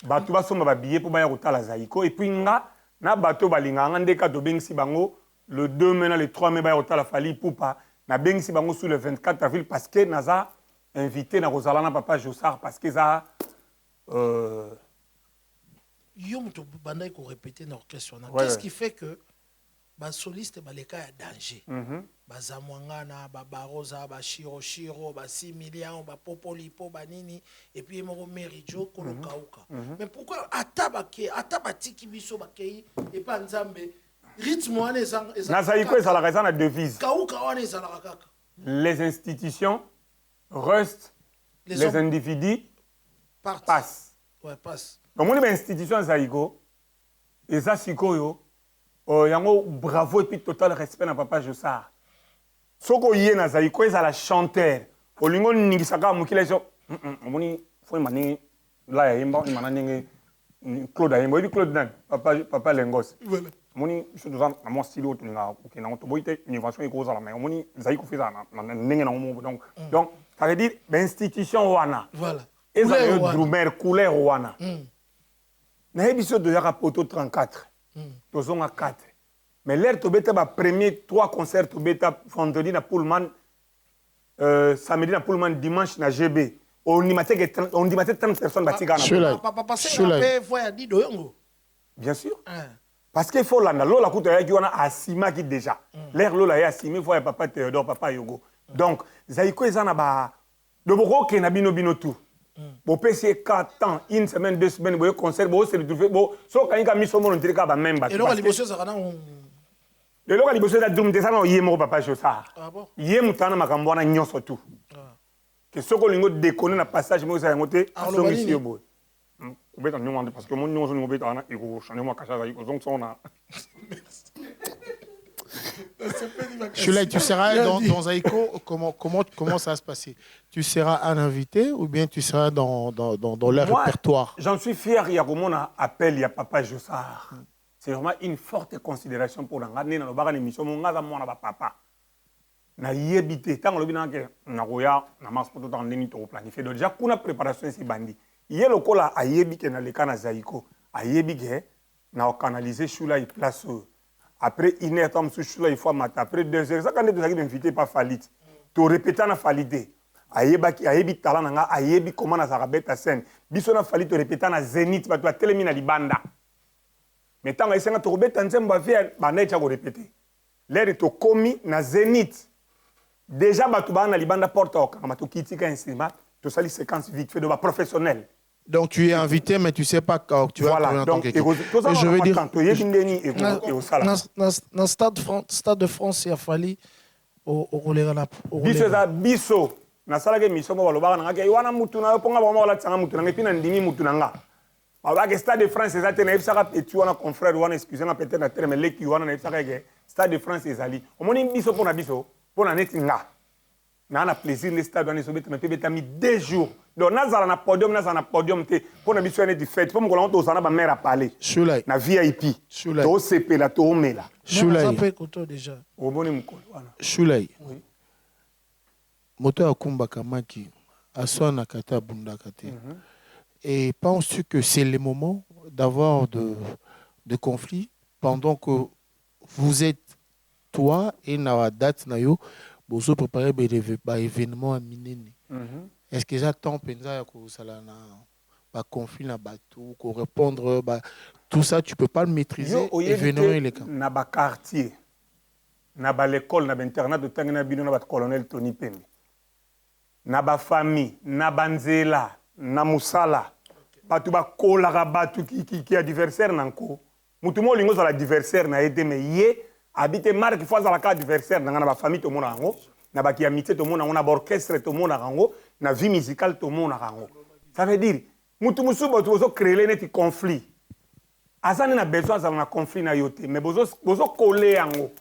batu ba somba ba billet pour ba ya kotala Zaïko et puis nga na bato balinga ngande ka to bengisi bango le 2 mai na le 3 mai ba ya kotala Fali Poupa na bengisi bango sur le 24 avril parce que naza invité na Rosalana Papa Jossard parce que ça Yom to bandai ko répéter dans l'orchestre. Qu'est-ce qui fait que ba soliste ba leka ya danger? Ba zamwangana, ba baroza, ba shiro, ba 6 millions, ba popolipo, ba nini et puis moko merijo ko lokauka. Mais pourquoi atabati biso ba kei et pas nzambe rythme wana ezang na Zaïko ça la raison la devise. Kauka wana ezala kaka. Les institutions restent, les individus passent. Ouais, passent. Donc, on a une institution Zaïko, et ça, c'est quoi? Il y a un bravo et puis total respect à Papa Jossard. Ce qu'on y a dans Zaïko, c'est la chanteur. Au lieu de nous dire que les gens, il faut que là, il y a Claude Ayembo, il Claude Dan, Papa Lengos. Voilà. Je suis dans mon style, je suis une invention qui cause la main. Zaïko fait ça. Donc, ça veut dire l'institution Wana. Voilà. Et ça veut dire Drumer, couleur Wana. Na émission de Yara Poto 34. Nous sommes à 4. Mais l'air to beta ba premier 3 concerts to beta vendredi na Pullman, samedi na Pullman, dimanche na GB. On y mettait 30 personnes batika na. Papa c'est un peu voyage dit doyongo. Bien sûr. Parce qu'il faut l'anda lola kuta ya kiwana asima ki déjà. L'air lola ya asima voya Papa Théodore, Papa Yogo. Donc Zaïko ezana ba de boko ke na bino tout. Bon, PC 4 ans, une semaine, 2 semaines, vous concert, vous se retrouvez, so quand il a mis son nom, on dirait qu'il va même battre. Et donc, les bosses, ça va le local, les bosses, ça doum, ça non, yémo Papa Jossard. Ah bon? Yémo tana makambwana nyon surtout. Que ce que l'ingo déconne na passage, mais ça a monté. Ah, le bali. Vous êtes en demande parce que mon nom, on est en il faut changer moi cacha, donc ça on a. Chulay, tu seras dans Zaïko, comment ça va se passer? Tu seras un invité ou bien tu seras dans leur répertoire? J'en suis fier, il y a comme on appelle, il y a Papa Jossard. C'est vraiment une forte considération pour l'année dans le émission, mon gars, mon papa. Na yebité, tant que le bilan que na roya, na masse pour tout en déni to planifié. Donc déjà qu'on a préparation ici bandi. Hier le cola a yebité na le cas na Zaïko, a yebité na canaliser Chulay place. Après 1 heure, il faut mater. Après 2 heures, ça quand tu es invité par Falit, tu répètes na Falité. Ayebi talent nanga, ayebi comment na sarabet ta scène. Biso na Falit tu répètes na Zénith, tu as télé na libanda. Mais tant que tu répètes en scène, tu vas répéter. L'air est commis na Zénith. Déjà, tu vas na libanda porte au quand tu quittes un cinéma, tu sali séquence vite fait de ma professionnel. Donc tu es invité, mais tu ne sais pas quand tu vas voilà, donc, je veux dire... Dans le Stade de France, il a fallu biso na sala ke mission ba loba na ke wana mutu na ponga ba wala tsanga mutu na pina ndimi mutu na nga ba ke Stade de France ezate na efsaka petit wana confrère wana excusez moi peut-être na terme leki wana na efsaka ke Stade de France ezali omoni biso pona neti nga na plaisir le stade wana sobeta mais peut-être mis 2 jours donc nazala na podium te pona biso ene di fête po mo kolonto osana ba mère à parler Shulai. na VIP to sepela to mela Ça peut écouter déjà. oboni mukolo wana Shulai. Moto akumba kamaki aswana kata bunda kate. Et penses-tu que c'est le moment d'avoir de conflits pendant que vous êtes toi et na date na yo bozo préparer ba événement à minene. Est-ce que j'attends penza ya ko sala na ba conflit na bateau ko répondre ba tout ça tu peux pas le maîtriser événement et les camps. Na ba quartier na ba l'école na ba internat de tangina bino na ba colonel Tony Pembe. Na ba famille na banzela na musala batu ba kolaka batu ki adversaire nanko mutu mo lingo za l'adversaire na aidé mais ye habite marque fois za la carte adversaire na ba famille to mona ngo na ba ki amitié to mona ngo na orchestre to mona ngo na vie musicale to mona ngo ça veut dire mutu musubo to zo créer net conflit azani na besoin za na conflit na yote mais bozo coller ngo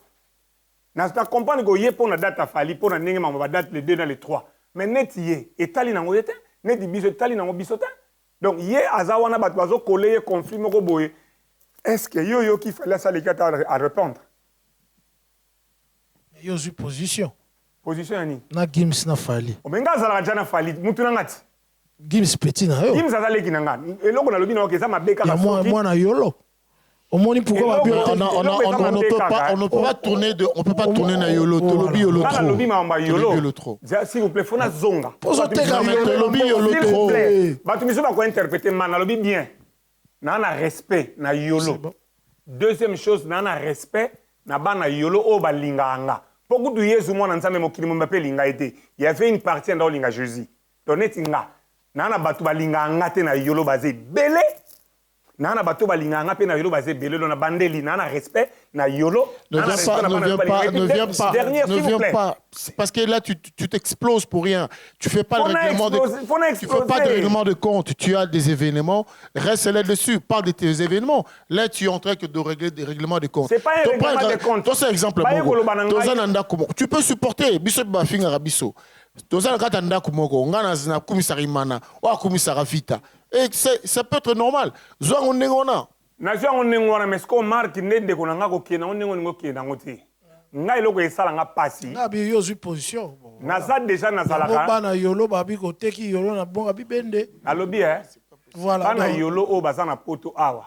na ta comprendre ko ye pour na date a fali pour na ndenge ma ba date le 2 dans le 3 mais net ye etali nango yete net biso etali nango biso ta donc ye azawana bat bazo coller conflit moko boye est-ce que yo qui fallait ça les gars à répondre Yo suis position position yani na Gims na fali omenga zala jana fali mutu na ngati Gims petit na yo Gims azaleki na ngati eloko na lobi na okeza mabeka ya moi na yolo au moins pourquoi on ne peut pas tourner na yolo to lobi yolo trop. Dans lobi mamba yolo trop. S'il vous plaît, faut na zonga. Poso teka mais lobi yolo trop. Batu miso ba ko interpréter man na lobi bien. Na respect na yolo. Deuxième chose na respect na bana yolo o ba linganga. Beaucoup de Yesu mwana nzambe mokili mo mbape linga été. Il y avait une partie dans linga Jésus. Donnet inga. Na batu ba linganga te na yolo basé belé. Nana bato balinganga pe na yolo basé belé na bandeli nana respect na yolo ne viens pas parce que là tu t'exploses pour rien, tu fais pas de règlement de compte, tu as des événements, reste là-dessus, parle de tes événements, là tu es en train de régler des règlements de compte. C'est pas un règlement de compte. C'est exemple tu peux supporter biso ba finga rabiso tozana kata ndako moko ngana zina kumisa rimana wa kumisa vita. Et ça peut être normal. Zouang on nengona. Na zouang on nengona mais ce qu'on marque nende ko nanga ko kena on nengo ko kena ngoti. Ngai loko esala nga pasi. Na bi yo zu position. Na za déjà na zalaka. Ba na yolo ba bi ko teki yolo na bonga bi bende. Alobi Voilà. Na yolo o bazana poto awa.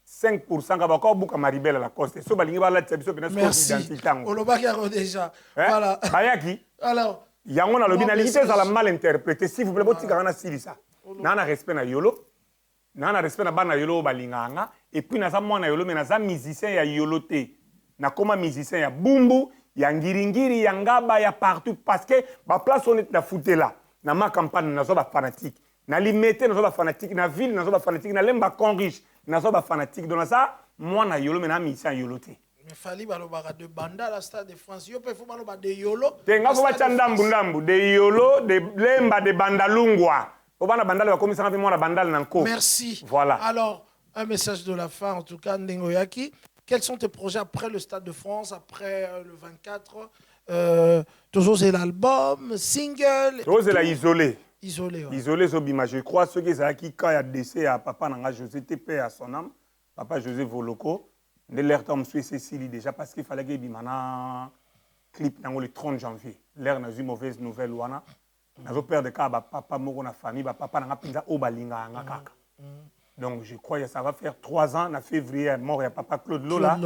5% ka ba ko buka maribela la coste. So balingi ba la tsebiso pena so identité. Olobaki a déjà. Voilà. Bayaki. Alors yango na lobi na limite za la mal interprété s'il vous plaît botika kana silisa. Nana respect na yolo, nana respect na bana yolo balinganga, et puis naza mwana yolo mais naza musicien ya yolo te, na koma musicien ya bumbu, ya ngiringiri, ya ngaba, ya partout parce que ba place on est na fouté là, na ma campagne nazo ba fanatique, na limité nazo ba fanatique, na ville nazo ba fanatique, na lemba conriche nazo ba fanatique, donc ça mwana yolo mais na musicien yolo te. Mais fali balobaka de banda la Stade de France, yo pe fo baloba de yolo. Tenga fo ba ndambu ndambu de yolo, de lemba de bandalungwa. Merci. Voilà. Alors, un message de la fin, en tout cas, Ndengoyaki. Quels sont tes projets après le Stade de France, après le 24 toujours c'est l'album, single. Toujours c'est la isolé. Isolé, ouais. Isolé, Zobima. Je crois ce que c'est qui, quand il y a décès à papa Nanga José TP à son âme, papa José Voloko, de l'air Tom Suisse Cécilie déjà, parce qu'il fallait qu'il y ait un clip le 30 janvier. L'air n'a eu mauvaise nouvelle. Nazo père de cas papa moko na famille papa na pinza o balinga nga kaka. Donc je crois que ça va faire 3 ans en février mort ya papa Claude Lola.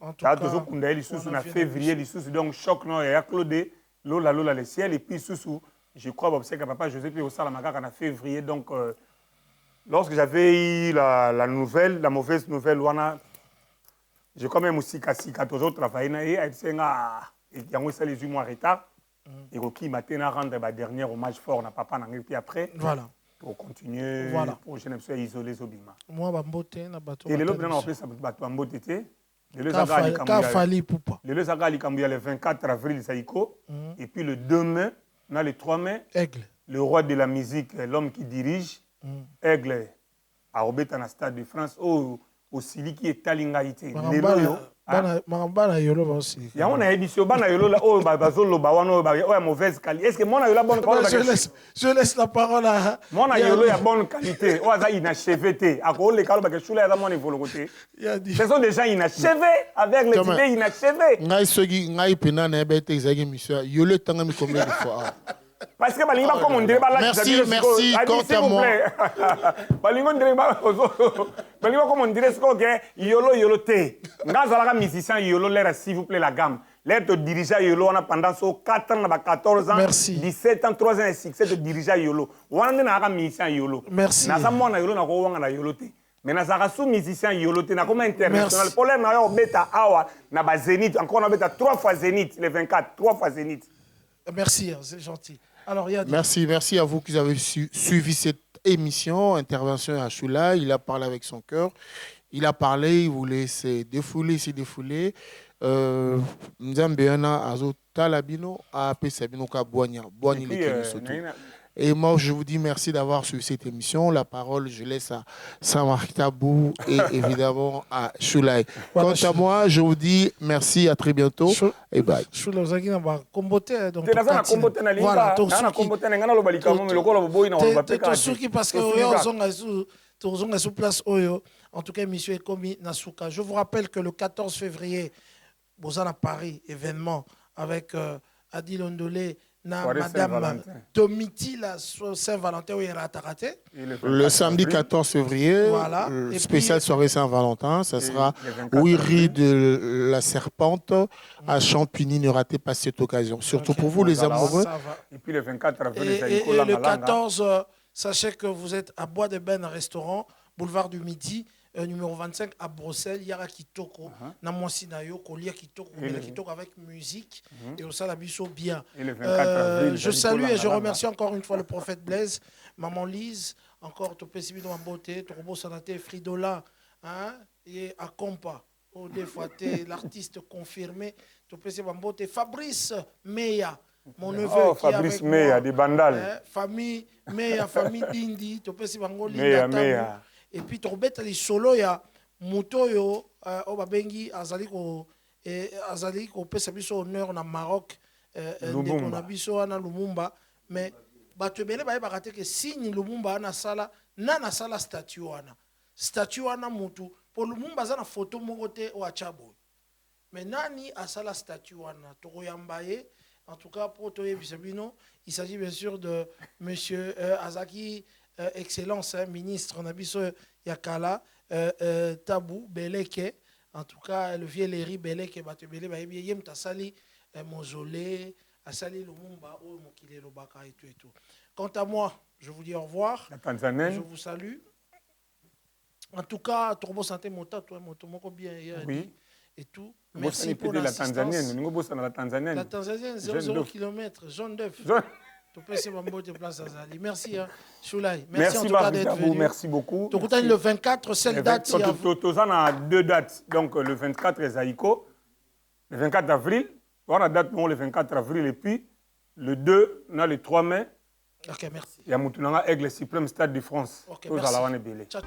En tout cas, toujours kunda li susu na février li susu donc choc non ya Claude Lola le ciel et puis susu je crois que papa Joseph au sala makaka na février donc lorsque j'avais eu la nouvelle la mauvaise nouvelle wana j'ai quand même aussi kasika toujours travaillé na et senga et yango ça les 8 mois retard. Et qui maintenant rendre le dernier hommage fort na papa na puis après voilà pour continuer voilà pour je ne sais isoler Zobima moi bambote na bato et le lobby na opé ça bato bambote té le le 24 avril Saïko et puis le 2 mai na le 3 mai Aigle le roi de la musique l'homme qui dirige Aigle à Robert na Stade de France au osiliki etali ngai te lelo Bana yo bana yolo ba aussi. yango nayebi si bana yolo la oyo bazoloba wana oyo ya mauvaise qualité. Est-ce que mona yolo ya bonne qualité? Je laisse la parole à Mona yolo ya bonne qualité oyo aza inachevé te akoleka aloba ke shula ya mona evoloko te. Ce sont des gens inachevés avec les idées inachevées. Ngai soki ngai pena na ebe te ezaki mission yolo tanga mi combien de fois. Parce que balingi comme on dirait merci quant à moi. Balingi on dirait balingi comme on dirait que yolo te. Ngazalaka musicien yolo l'air s'il vous plaît la gamme. L'air te dirigeant yolo on a pendant 4 ans 14 ans Merci. 17 ans 3 ans et 6 te dirigeant yolo. Wana na musicien yolo. Merci. Na sa mona yolo na ko wanga na yolo te. Mais na saka sous musicien yolo te na comme international. Pour l'air na yo beta awa na ba Zénith encore na beta 3 fois Zénith les 24 3 fois Zénith. Merci, c'est gentil. Alors, merci à vous qui avez suivi cette émission, intervention à Choula. Il a parlé avec son cœur. Il a parlé, il voulait se défouler. Nzambeana azo talabino a pesabino ka boigna les Et moi, je vous dis merci d'avoir suivi cette émission. La parole, je laisse à Saint-Marc Tabou et évidemment à Choulaï. Quant à moi, je vous dis merci, à très bientôt et bye. En tout cas, émission est commis Nasuka. Je vous rappelle que le 14 février, Bozan à Paris, événement avec Adil Ondolé, Madame Domiti, la Saint-Valentin, où il y a raté. Le samedi 14 février, voilà. Spécial soirée Saint-Valentin, ça sera Ouiri de la Serpente à Champigny. Ne ratez pas cette occasion. Surtout pour vous, les amoureux. Et puis le 24 avril, et le 14, sachez que vous êtes à Bois de Ben, restaurant, boulevard du Midi. Numéro 25 à Bruxelles, il y a Kitoko, Namonsi Nayo, Kolia Kitoko, Kitoko avec musique et au Salabiso bien. Je salue et je remercie encore une fois le prophète Blaise, Maman Lise, encore Topé Sibido Mambote, Torobo Sanate, Fridola, et Akompa, l'artiste confirmé, Topé Mambote, Fabrice Meya. Mon neveu qui Fabrice Meya, des Bandal. Famille Meya, famille Dindi, Topé Sibango Linda. Et puis, tu as les solos, il y a Moutoyo, Obabengi, Azaliko, Pesabiso, honneur au Maroc, Ndekonabiso, na Lumumba. Mais, tu as que signe Lumumba, na sala statue. Statue, na Moutou. Pour Lumumba, ça na photo, mogote, ou achabo. Mais, nani, a sala statue, na Toroyambaye. En tout cas, pour Toye Bisabino, il s'agit bien sûr de M. Azaki. Excellence, ministre Nabiso Yakala, Tabou, Beleke, en tout cas, le vieux Léry Beleke, Batebele, Yem Tassali, Mausolée, Asali Lumumba, Mokile Lobaka et tout et tout. Quant à moi, je vous dis au revoir. Je vous salue. En tout cas, Turbo Santé Mota, toi, Motomoko bien oui. Et tout. Merci pour l'assistance. La Tanzanienne. La Tanzanienne, 0 km, jaune d'œuf. Merci, Choulaï. Merci en tout cas d'être venu. Merci beaucoup. Le 24, c'est la date. Il y a 2 dates. Donc le 24 est Zaïko. Le 24 avril. On a date le 24 avril. Et puis le 2, on a le 3 mai. Ok, merci. Il y a Moutounanga Aigle Suprême Stade de France. Ok, merci. Ciao.